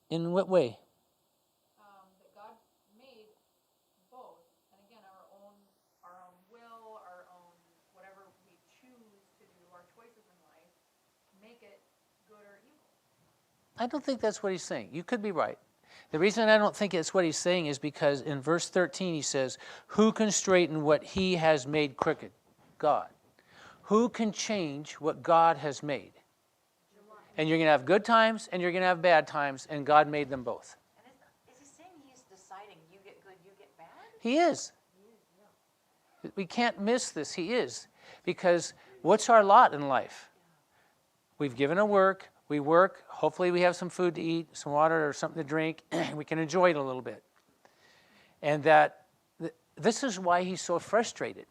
In what way? That God made both, and again, our own will, our own whatever we choose to do, our choices in life, make it good or evil. I don't think that's what he's saying. You could be right. The reason I don't think it's what he's saying is because in verse 13 he says, who can straighten what he has made crooked? God. Who can change what God has made? And you're going to have good times and you're going to have bad times, and God made them both. And is he saying he's deciding you get good, you get bad? He is. We can't miss this. He is. Because what's our lot in life? We've given a work. We work. Hopefully we have some food to eat, some water or something to drink. We can enjoy it a little bit. And this is why he's so frustrated.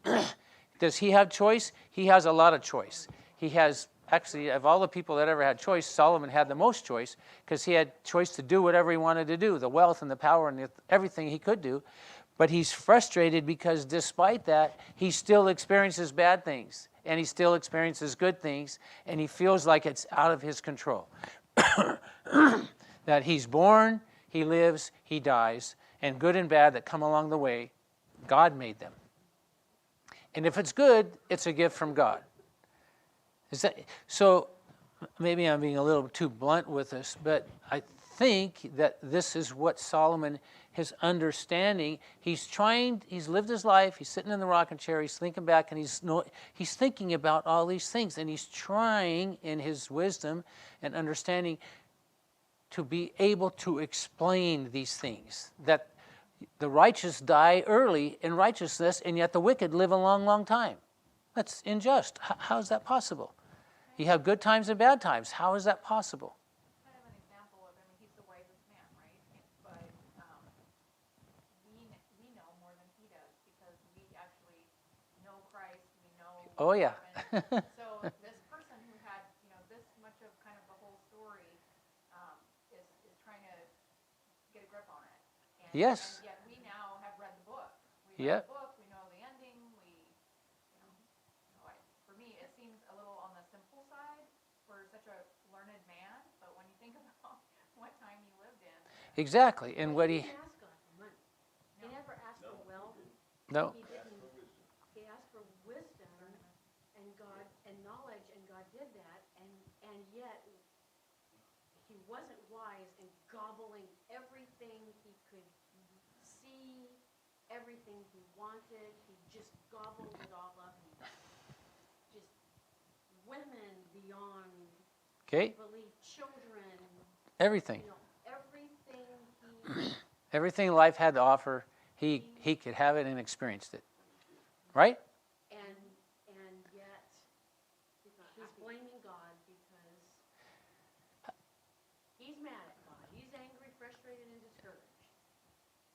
Does he have choice? He has a lot of choice. He has, actually, of all the people that ever had choice, Solomon had the most choice because he had choice to do whatever he wanted to do, the wealth and the power and everything he could do. But he's frustrated because despite that, he still experiences bad things. And he still experiences good things, and he feels like it's out of his control. That he's born, he lives, he dies, and good and bad that come along the way, God made them. And if it's good, it's a gift from God. So maybe I'm being a little too blunt with this, but I think that this is what Solomon, his understanding, he's lived his life, he's sitting in the rocking chair, he's thinking back, and he's thinking about all these things, and he's trying in his wisdom and understanding to be able to explain these things, that the righteous die early in righteousness, and yet the wicked live a long, long time. That's unjust. How is that possible? You have good times and bad times. How is that possible? Kind of an example of, he's the wisest man, right? But we know more than he does because we actually know Christ. We know. Oh, yeah. So Yes. And yet we now have read the book. We Yep. read the book, we know the ending, for me, it seems a little on the simple side for such a learned man, but when you think about what time he lived in. Exactly. And what He he, didn't ask God for money. He never asked for wealth. no, He didn't. He asked for wisdom and God and knowledge, and God did that. And yet he wasn't wise in gobbling everything he could see, everything he wanted. He just gobbled it all up. And just women beyond okay, belief, children, everything. you know, everything he. Everything life had to offer, he could have it and experienced it. Right? And yet he's blaming God because he's mad at God. He's angry, frustrated, and discouraged.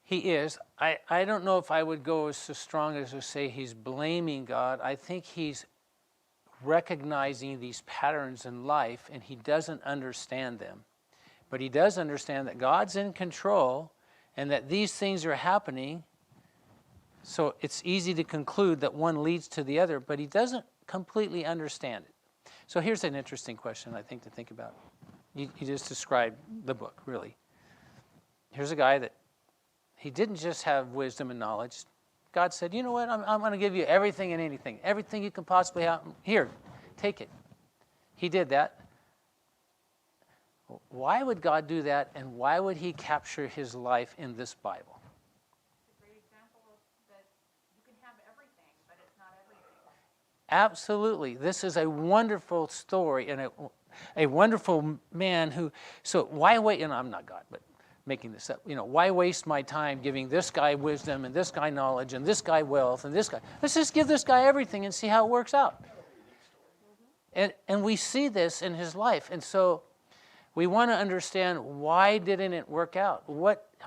He is. I don't know if I would go so strong as to say he's blaming God. I think he's recognizing these patterns in life and he doesn't understand them. But he does understand that God's in control and that these things are happening. So it's easy to conclude that one leads to the other, but he doesn't completely understand it. So here's an interesting question, I think, to think about. You just described the book, really. Here's a guy that he didn't just have wisdom and knowledge. God said, you know what, I'm going to give you everything and anything. Everything you can possibly have. Here, take it. He did that. Why would God do that, and why would he capture his life in this Bible? It's a great example of that you can have everything, but it's not everything. Absolutely. This is a wonderful story and a wonderful man who, so why wait, and I'm not God, but making this up, why waste my time giving this guy wisdom and this guy knowledge and this guy wealth and this guy, let's just give this guy everything and see how it works out. And we see this in his life, and so we want to understand, why didn't it work out?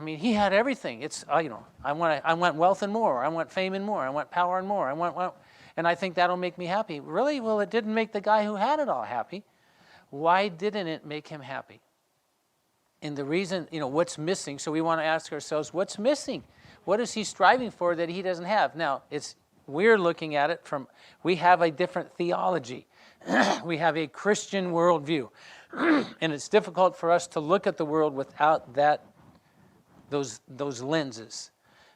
He had everything. It's, I want wealth and more. I want fame and more. I want power and more. And I think that'll make me happy. Really? Well, it didn't make the guy who had it all happy. Why didn't it make him happy? And the reason, what's missing, so we want to ask ourselves, what's missing? What is he striving for that he doesn't have? Now, we're looking at it we have a different theology. We have a Christian worldview. And it's difficult for us to look at the world without those lenses.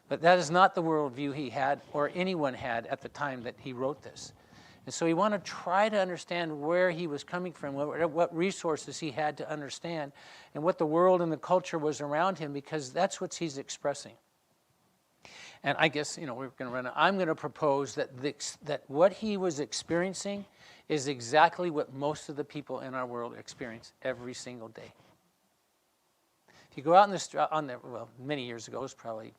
But that is not the worldview he had or anyone had at the time that he wrote this. And so we want to try to understand where he was coming from, what resources he had to understand, and what the world and the culture was around him, because that's what he's expressing. And I guess, we're going to run. I'm going to propose that what he was experiencing is exactly what most of the people in our world experience every single day. If you go out many years ago, it was probably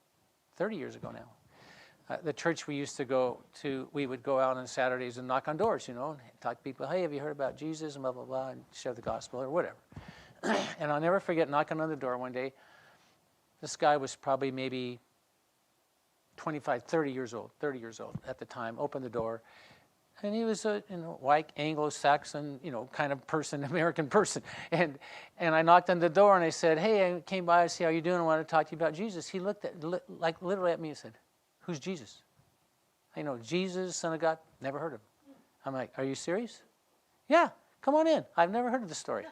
30 years ago now. The church we used to go to, we would go out on Saturdays and knock on doors, and talk to people, hey, have you heard about Jesus, and blah, blah, blah, and share the gospel or whatever. And I'll never forget knocking on the door one day. This guy was probably maybe 25, 30 years old at the time, opened the door. And he was a white Anglo-Saxon, kind of person, American person. And I knocked on the door and I said, hey, I came by to see how you're doing. I want to talk to you about Jesus. He looked literally at me and said, who's Jesus? Jesus, Son of God, never heard of him. I'm like, are you serious? Yeah, come on in. I've never heard of this story.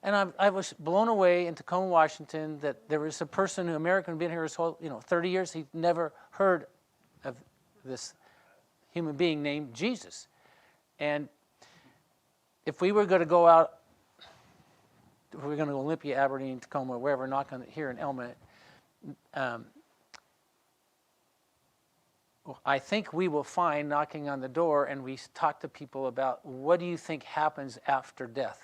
And I was blown away in Tacoma, Washington, that there was a person, an American, been here his whole, 30 years. He'd never heard of this human being named Jesus. And if we were going to go out, if we were going to go Olympia, Aberdeen, Tacoma, wherever, knock on here in Elma, I think we will find knocking on the door, and we talk to people about, what do you think happens after death?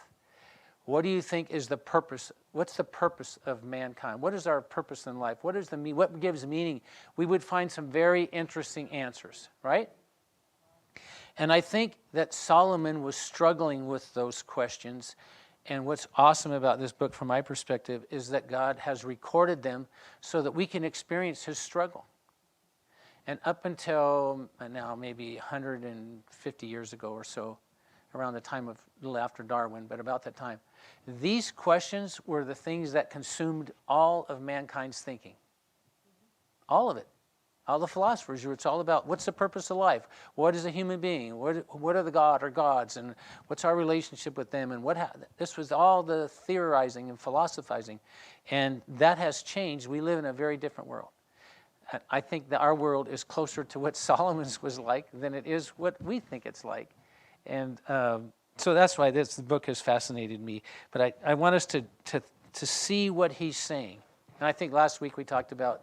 What do you think is the purpose? What's the purpose of mankind? What is our purpose in life? What gives meaning? We would find some very interesting answers, right? And I think that Solomon was struggling with those questions. And what's awesome about this book, from my perspective, is that God has recorded them so that we can experience his struggle. And up until now, maybe 150 years ago or so, around the time of a little after Darwin, but about that time, these questions were the things that consumed all of mankind's thinking. All of it. All the philosophers, it's all about what's the purpose of life? What is a human being? What are the God or gods? And what's our relationship with them? And this was all the theorizing and philosophizing. And that has changed. We live in a very different world. I think that our world is closer to what Solomon's was like than it is what we think it's like. And so that's why the book has fascinated me. But I want us to see what he's saying. And I think last week we talked about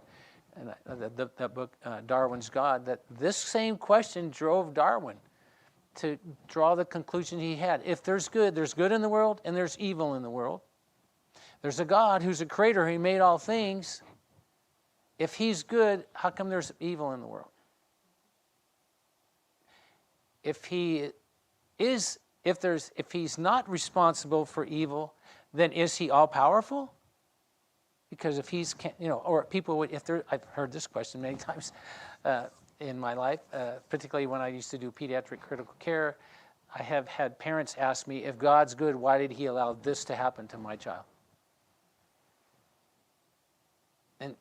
that book, Darwin's God, that this same question drove Darwin to draw the conclusion he had. If there's good in the world, and there's evil in the world. There's a God who's a creator, he made all things. If he's good, how come there's evil in the world? If he's not responsible for evil, then is he all powerful? Because if he's, or people would, I've heard this question many times in my life, particularly when I used to do pediatric critical care. I have had parents ask me, if God's good, why did he allow this to happen to my child? And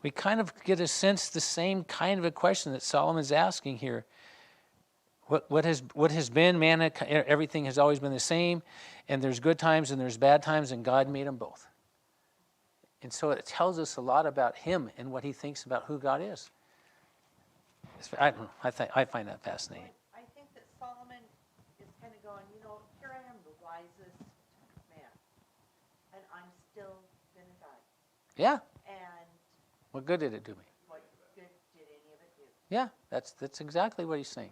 we kind of get a sense the same kind of a question that Solomon's asking here. What has been, everything has always been the same, and there's good times and there's bad times, and God made them both. And so it tells us a lot about him and what he thinks about who God is. I don't know. I find that fascinating. I think that Solomon is kind of going, here I am, the wisest man, and I'm still going to die. Yeah. And What good did it do me? what good did any of it do? Yeah, that's exactly what he's saying.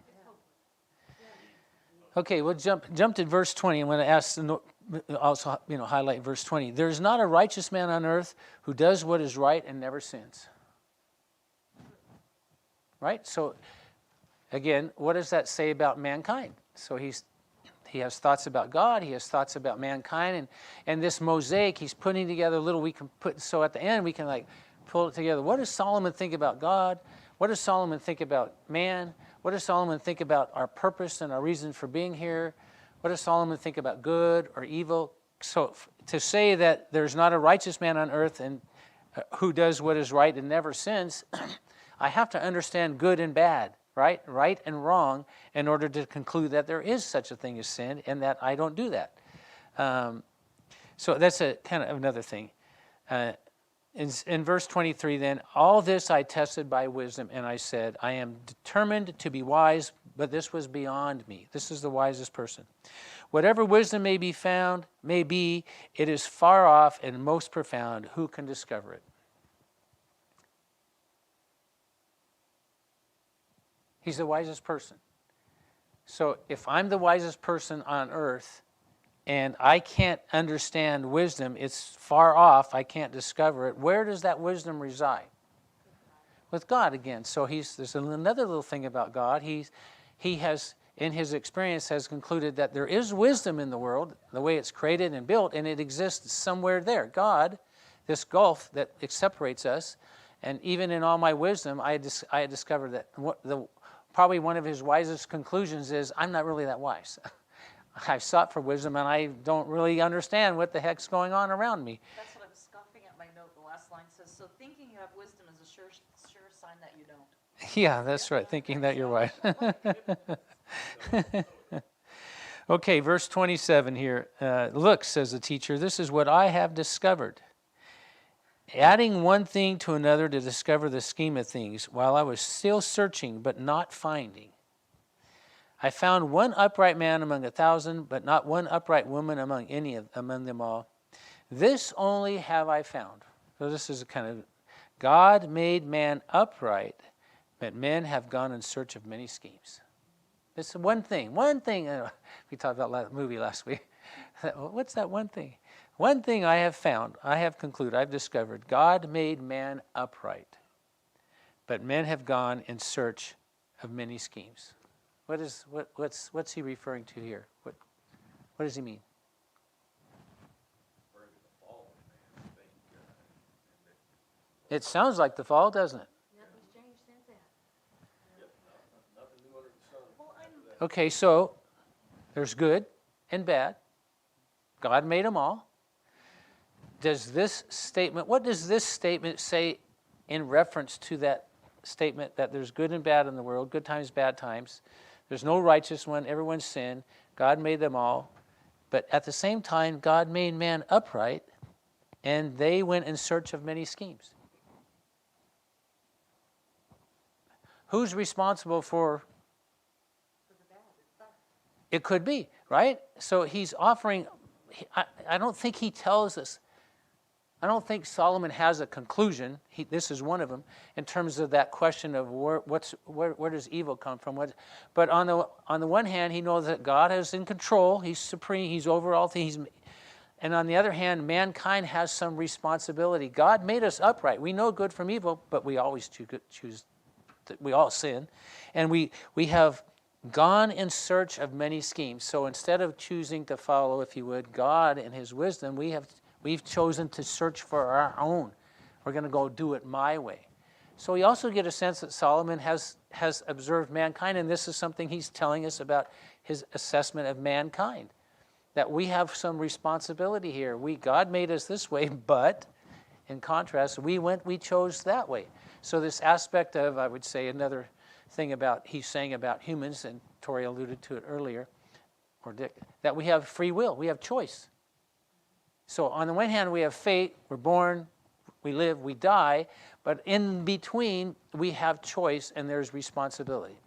Okay, we'll jump to verse 20. I'm going to also highlight verse 20. There's not a righteous man on earth who does what is right and never sins. Right? So, again, what does that say about mankind? So he has thoughts about God, he has thoughts about mankind, and this mosaic he's putting together so at the end we can pull it together. What does Solomon think about God? What does Solomon think about man? What does Solomon think about our purpose and our reason for being here? What does Solomon think about good or evil? So to say that there's not a righteous man on earth and who does what is right and never sins, I have to understand good and bad, right and wrong, in order to conclude that there is such a thing as sin and that I don't do that. So that's a kind of another thing. In verse 23 then, all this I tested by wisdom, and I said, I am determined to be wise, but this was beyond me. This is the wisest person. Whatever wisdom may be, it is far off and most profound. Who can discover it? He's the wisest person. So if I'm the wisest person on earth, and I can't understand wisdom, it's far off, I can't discover it, where does that wisdom reside? With God again. So there's another little thing about God. He has, in his experience, has concluded that there is wisdom in the world, the way it's created and built, and it exists somewhere there. God, this gulf that separates us, and even in all my wisdom, I had discovered that probably one of his wisest conclusions is, I'm not really that wise. I've sought for wisdom, and I don't really understand what the heck's going on around me. That's what I was scoffing at my note. The last line says, so thinking you have wisdom is a sure sign that you don't. Yeah, that's right, thinking that you're right. Okay, verse 27 here. Look, says the teacher, this is what I have discovered. Adding one thing to another to discover the scheme of things, while I was still searching but not finding. I found one upright man among 1,000, but not one upright woman among them all. This only have I found. So this is a kind of, God made man upright, but men have gone in search of many schemes. This is one thing. We talked about that movie last week. What's that one thing? One thing I have found, I have concluded, I've discovered, God made man upright, but men have gone in search of many schemes. What's he referring to here? What does he mean? It sounds like the fall, doesn't it? Nothing's changed since then. Nothing new under the sun. Okay, so there's good and bad. God made them all. What does this statement say in reference to that statement that there's good and bad in the world, good times, bad times. There's no righteous one, everyone's sin. God made them all. But at the same time, God made man upright, and they went in search of many schemes. Who's responsible for? It could be, right? So he's offering, I don't think he tells us, I don't think Solomon has a conclusion. This is one of them in terms of that question of where does evil come from? But on the one hand, he knows that God is in control. He's supreme. He's over all things. And on the other hand, mankind has some responsibility. God made us upright. We know good from evil, but we always choose. We all sin, and we have gone in search of many schemes. So instead of choosing to follow, if you would, God and His wisdom, we've chosen to search for our own. We're going to go do it my way. So we also get a sense that Solomon has observed mankind, and this is something he's telling us about his assessment of mankind, that we have some responsibility here. God made us this way, but in contrast, we chose that way. So this aspect of, I would say, another thing he's saying about humans, and Tori alluded to it earlier, or Dick, that we have free will, we have choice. So on the one hand, we have fate, we're born, we live, we die, but in between, we have choice and there's responsibility.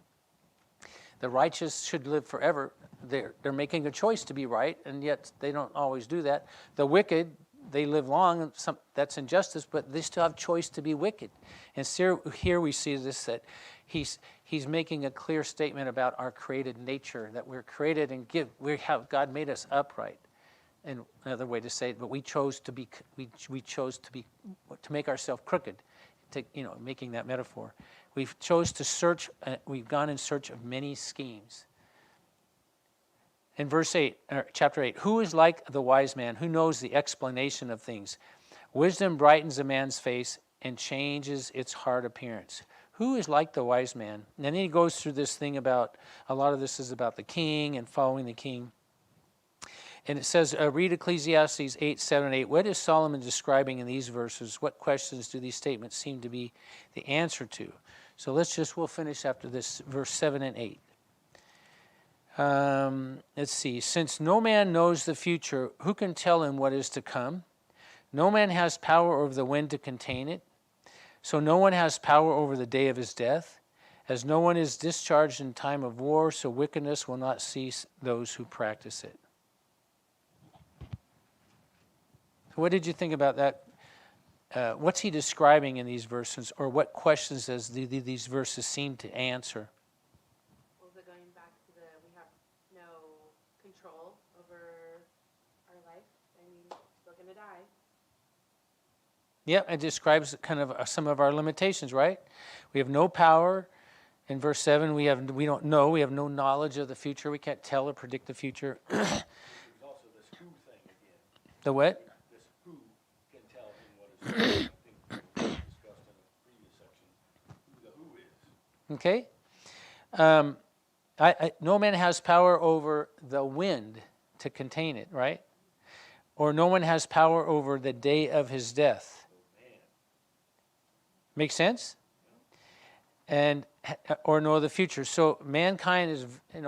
The righteous should live forever. They're making a choice to be right, and yet they don't always do that. The wicked, they live long, and that's injustice, but they still have choice to be wicked. And here we see this, that he's making a clear statement about our created nature, that we're created and God made us upright. And another way to say it, but we chose to make ourselves crooked, making that metaphor. We've chose to search, we've gone in search of many schemes. In chapter 8, who is like the wise man who knows the explanation of things? Wisdom brightens a man's face and changes its hard appearance. Who is like the wise man? And then he goes through this thing about, a lot of this is about the king and following the king. And it says, read Ecclesiastes 8, 7, and 8. What is Solomon describing in these verses? What questions do these statements seem to be the answer to? So we'll finish after this, verse 7 and 8. Let's see. Since no man knows the future, who can tell him what is to come? No man has power over the wind to contain it. So no one has power over the day of his death. As no one is discharged in time of war, so wickedness will not cease those who practice it. What did you think about that? What's he describing in these verses, or what questions does these verses seem to answer? Was it going back to we have no control over our life? I mean, we're going to die. Yeah, it describes kind of some of our limitations, right? We have no power. In verse 7, we don't know. We have no knowledge of the future. We can't tell or predict the future. There's also this who thing again. The what? This who can tell him what is I think we discussed in the previous section who the who is. Okay. No man has power over the wind to contain it, right? Or no one has power over the day of his death. Make sense? Or know the future. So mankind is,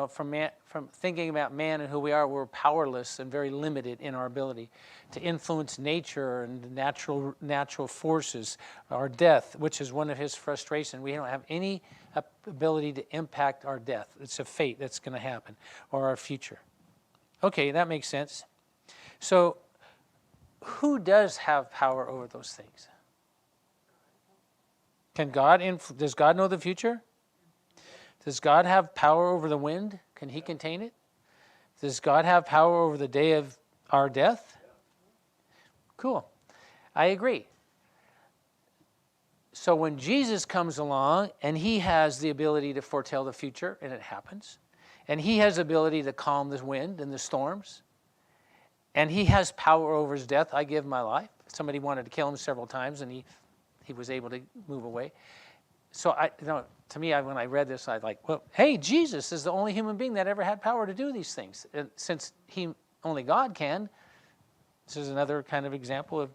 from thinking about man and who we are, we're powerless and very limited in our ability to influence nature and natural forces. Our death, which is one of his frustrations, we don't have any ability to impact our death. It's a fate that's going to happen, or our future. Okay, that makes sense. So who does have power over those things? Does God know the future? Does God have power over the wind? Can he contain it? Does God have power over the day of our death? Cool. I agree. So when Jesus comes along and he has the ability to foretell the future, and it happens, and he has the ability to calm the wind and the storms, and he has power over his death, I give my life. Somebody wanted to kill him several times, and he was able to move away. So to me, when I read this, I was like, well, hey, Jesus is the only human being that ever had power to do these things. And since only God can, this is another kind of example of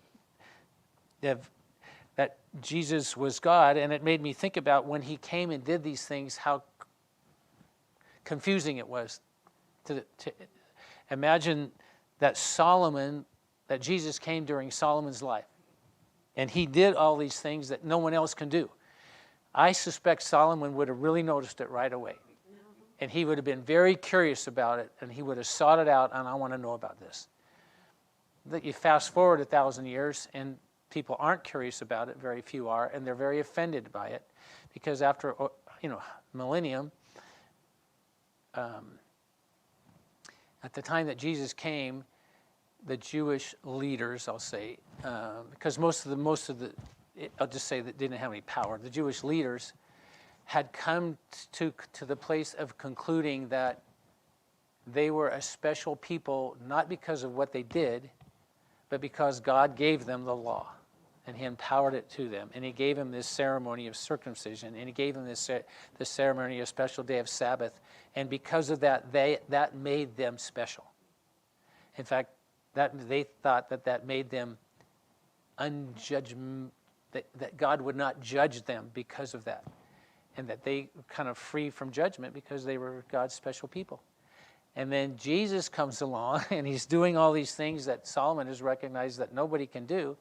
that Jesus was God, and it made me think about when he came and did these things, how confusing it was to imagine that Jesus came during Solomon's life, and he did all these things that no one else can do. I suspect Solomon would have really noticed it right away, and he would have been very curious about it, and he would have sought it out, and I want to know about this. That you fast forward 1,000 years, and people aren't curious about it, very few are, and they're very offended by it, because after millennium, at the time that Jesus came, the Jewish leaders, I'll say, because most of the, I'll just say that didn't have any power. The Jewish leaders had come to the place of concluding that they were a special people, not because of what they did, but because God gave them the law, and he empowered it to them, and he gave them this ceremony of circumcision, and he gave them this ceremony of special day of Sabbath, and because of that, that made them special. In fact, they thought that made them unjudgmental, that God would not judge them because of that, and that they were kind of free from judgment because they were God's special people. And then Jesus comes along, and he's doing all these things that Solomon has recognized that nobody can do,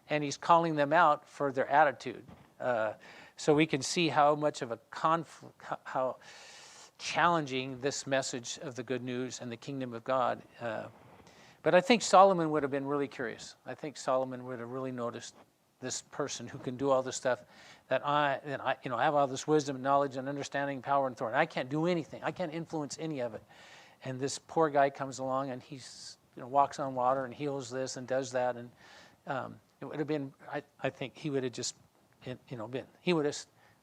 and he's calling them out for their attitude. So we can see how much of a conflict, how challenging this message of the good news and the kingdom of God. But I think Solomon would have been really curious. I think Solomon would have really noticed this person who can do all this stuff, that I have all this wisdom and knowledge and understanding, power and authority. I can't do anything. I can't influence any of it. And this poor guy comes along, and he's walks on water and heals this and does that, and it would have been. I think he would have just, been. He would have.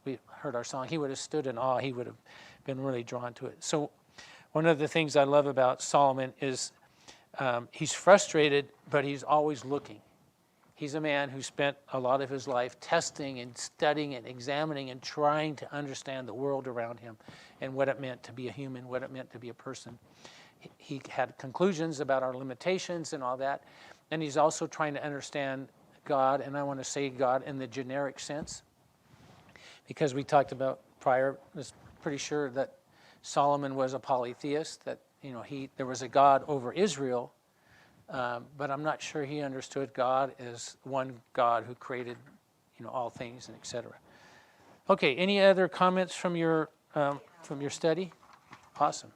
We heard our song. He would have stood in awe. He would have been really drawn to it. So, one of the things I love about Solomon is he's frustrated, but he's always looking. He's a man who spent a lot of his life testing and studying and examining and trying to understand the world around him and what it meant to be a human, what it meant to be a person. He had conclusions about our limitations and all that, and he's also trying to understand God, and I want to say God in the generic sense, because we talked about prior, I was pretty sure that Solomon was a polytheist, that there was a God over Israel, but I'm not sure he understood God as one God who created, all things and etc. Okay, any other comments from your study? Awesome.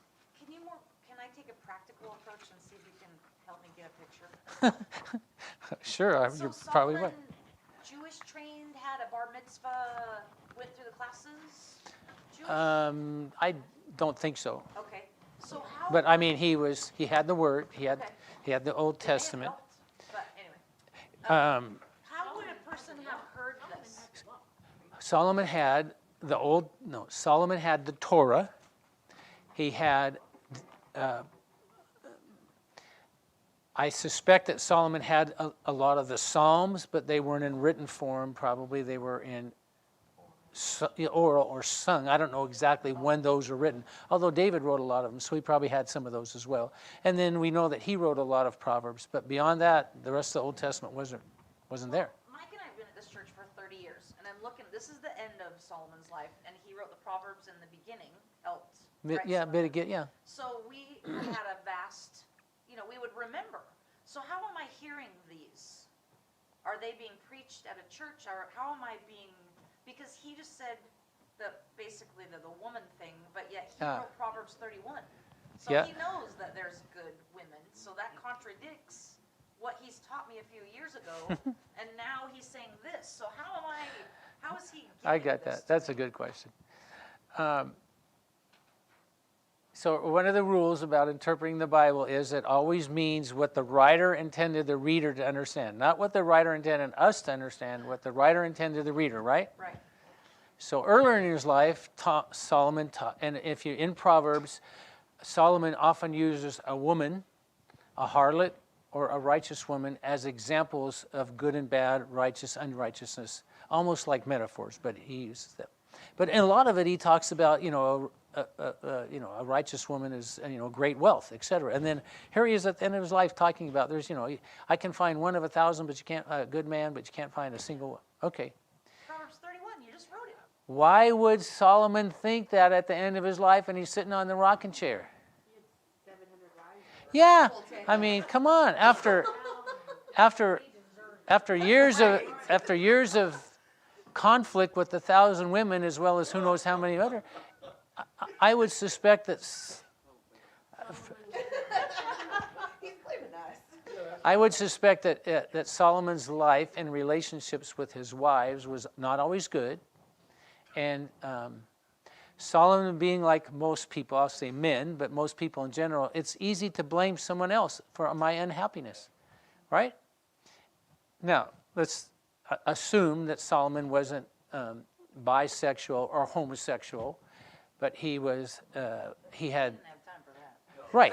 Can I take a practical approach and see if you can help me get a picture? Sure, So you're probably Solomon, right. Jewish trained, had a bar mitzvah, went through the classes? Jewish? I don't think so. Okay. So how? But I mean, he had the Word, he had the Old They may have Testament. helped, but anyway. How would a person have heard this? Solomon had the Torah. He had, I suspect that Solomon had a lot of the Psalms, but they weren't in written form. Probably they were in oral or sung. I don't know exactly when those were written, although David wrote a lot of them, so he probably had some of those as well. And then we know that he wrote a lot of Proverbs, but beyond that, the rest of the Old Testament wasn't there. Mike and I have been at this church for 30 years, and I'm looking, this is the end of Solomon's life, and he wrote the Proverbs in the beginning, helped. write some of them. So we had a vast, we would remember. So how am I hearing these? Are they being preached at a church, or how am I being, because he just said basically the woman thing, but yet he wrote Proverbs 31. So he knows that there's good women, so that contradicts what he's taught me a few years ago, and now he's saying this. So how is he I giving got this that. to That's me? a good question. So one of the rules about interpreting the Bible is it always means what the writer intended the reader to understand. Not what the writer intended us to understand, what the writer intended the reader, right? Right. So earlier in his life, Solomon taught, and if you're in Proverbs, Solomon often uses a woman, a harlot, or a righteous woman as examples of good and bad, righteous, unrighteousness, almost like metaphors, but he uses them. But in a lot of it, he talks about, a righteous woman is, great wealth, etc. And then here he is at the end of his life talking about, I can find one of 1,000, but you can't, a good man, but you can't find a single one. Okay, Why would Solomon think that at the end of his life and he's sitting on the rocking chair? 700 wives. Yeah, I mean, come on. After years of conflict with 1,000 women, as well as who knows how many other, I would suspect that. He's blaming us. I would suspect that Solomon's life and relationships with his wives was not always good, and Solomon being like most people, I'll say men, but most people in general, it's easy to blame someone else for my unhappiness, right? Now, let's assume that Solomon wasn't bisexual or homosexual, but he was, he had, Didn't have time for that. right,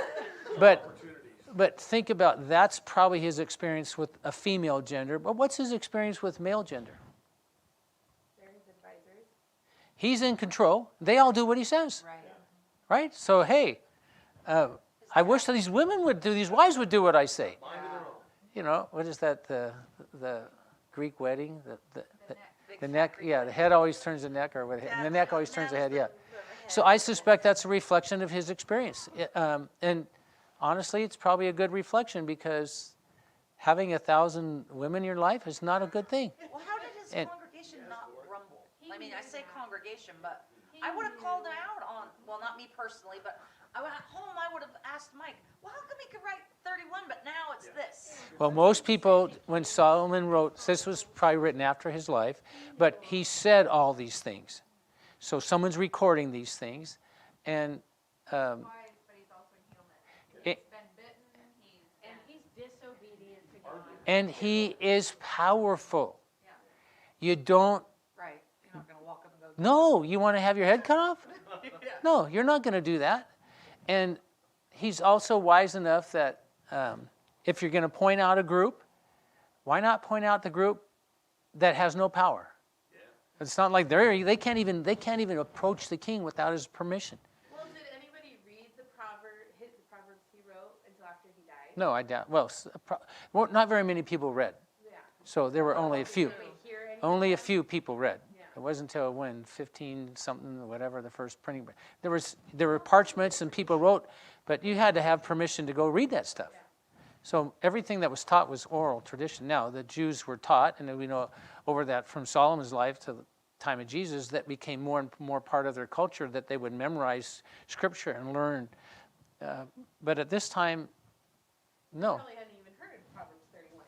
but think about, that's probably his experience with a female gender, but what's his experience with male gender? They're his advisors. He's in control. They all do what he says, Right. right? So, hey, I wish that these women would do, these wives would do what I say. You know, what is that, the Greek wedding? The neck, yeah, the head always turns the neck, or what, and the neck always turns the head, yeah. So I suspect that's a reflection of his experience. And honestly, it's probably a good reflection, because having 1,000 women in your life is not a good thing. Well, how did his And- congregation not grumble? I mean, I say congregation, but I would have called it out on, well, not me personally, but I went home, I would have asked Mike, well, how come he could write 31, but now it's this? Well, most people, when Solomon wrote, this was probably written after his life, but he said all these things. So someone's recording these things, and Wise, but he's also human. He's been bitten, And he's disobedient to God. and he is powerful. You don't, Right, you're not gonna walk up and go. no, you want to have your head cut off? No, you're not going to do that. And he's also wise enough that if you're going to point out a group, why not point out the group that has no power? It's not like they can't even approach the king without his permission. Well, did anybody read the Proverbs he wrote until after he died? No, I doubt. Well, not very many people read. Yeah. So there were only a few. Did we hear any? Only a few people read. Yeah. It wasn't until when 15 something, whatever, the first printing. There were parchments and people wrote, but you had to have permission to go read that stuff. So everything that was taught was oral tradition. Now the Jews were taught, and we know over that from Solomon's life to the time of Jesus, that became more and more part of their culture, that they would memorize scripture and learn. But at this time, no. Probably hadn't even heard of Proverbs 31.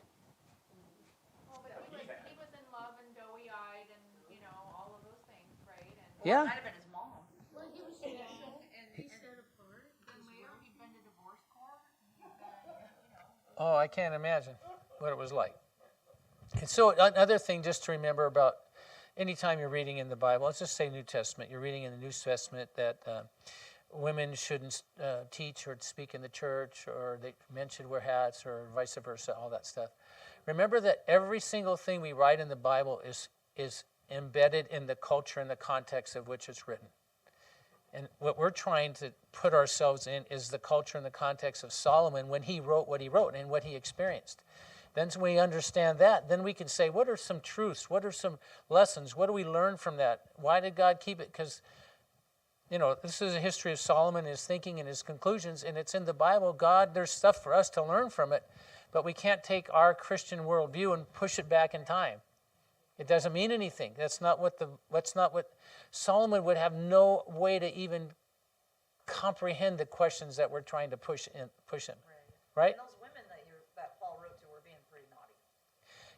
well, but he was in love and doughy-eyed and, all of those things, right? And Yeah. It might have been his mom. Well, he was special, he set apart. then later, he'd been to divorce court, he'd been, Oh, I can't imagine what it was like. And so another thing just to remember about anytime you're reading in the Bible, let's just say New Testament, you're reading in the New Testament that women shouldn't teach or speak in the church, or they men should wear hats, or vice versa, all that stuff. Remember that every single thing we write in the Bible is embedded in the culture and the context of which it's written. And what we're trying to put ourselves in is the culture and the context of Solomon when he wrote what he wrote and what he experienced. Then when we understand that, then we can say, what are some truths? What are some lessons? What do we learn from that? Why did God keep it? Because, this is a history of Solomon, his thinking and his conclusions, and it's in the Bible. God, there's stuff for us to learn from it, but we can't take our Christian worldview and push it back in time. It doesn't mean anything. That's not what Solomon would have no way to even comprehend the questions that we're trying to push him, right? And those women that Paul wrote to were being pretty naughty.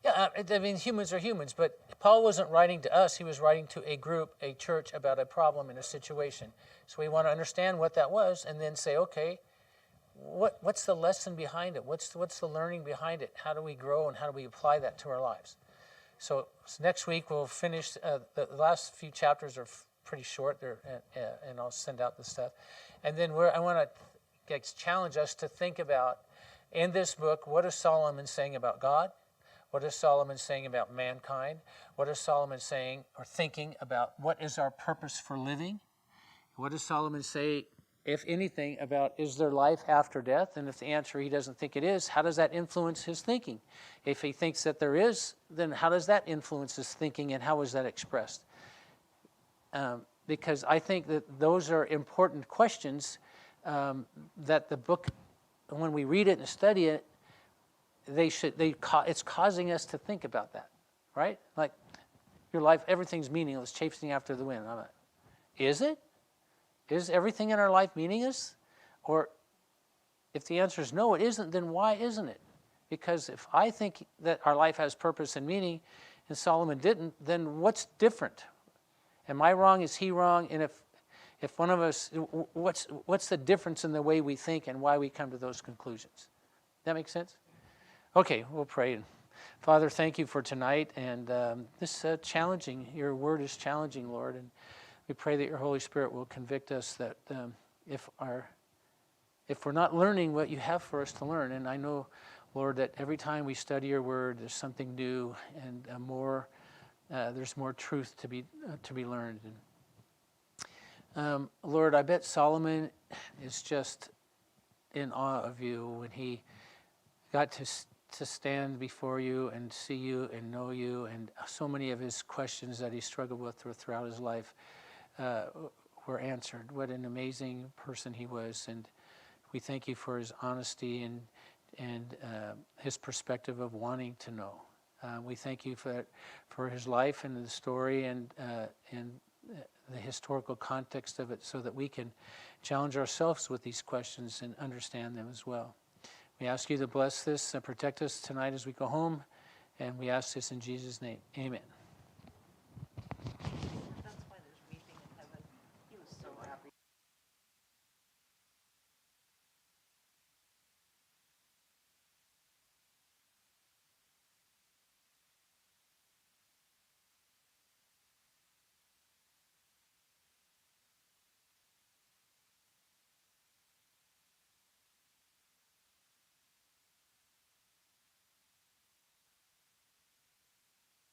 Yeah, I mean, humans are humans, but Paul wasn't writing to us. He was writing to a group, a church, about a problem in a situation. So we want to understand what that was, and then say, okay, what's the lesson behind it? What's the learning behind it? How do we grow, and how do we apply that to our lives? So next week we'll finish. The last few chapters are pretty short, and I'll send out the stuff. And then I want to challenge us to think about, in this book, what is Solomon saying about God? What is Solomon saying about mankind? What is Solomon saying or thinking about what is our purpose for living? What does Solomon say, if anything, about is there life after death? And if the answer he doesn't think it is, how does that influence his thinking? If he thinks that there is, then how does that influence his thinking, and how is that expressed? because I think that those are important questions that the book, when we read it and study it, it's causing us to think about that, right? Like, your life, everything's meaningless, chasing after the wind. I'm like, is it? Is everything in our life meaningless? Or if the answer is no, it isn't, then why isn't it? Because if I think that our life has purpose and meaning, and Solomon didn't, then what's different? Am I wrong? Is he wrong? And if one of us, what's the difference in the way we think and why we come to those conclusions? That make sense? Okay, we'll pray. Father, thank you for tonight, and this challenging. Your word is challenging, Lord, and we pray that your Holy Spirit will convict us that if we're not learning what you have for us to learn, and I know, Lord, that every time we study your word, there's something new and there's more truth to be learned. And, Lord, I bet Solomon is just in awe of you when he got to stand before you and see you and know you, and so many of his questions that he struggled with throughout his life were answered. What an amazing person he was, and we thank you for his honesty and his perspective of wanting to know. We thank you for his life and the story and the historical context of it, so that we can challenge ourselves with these questions and understand them as well. We ask you to bless this and protect us tonight as we go home, and we ask this in Jesus' name. Amen.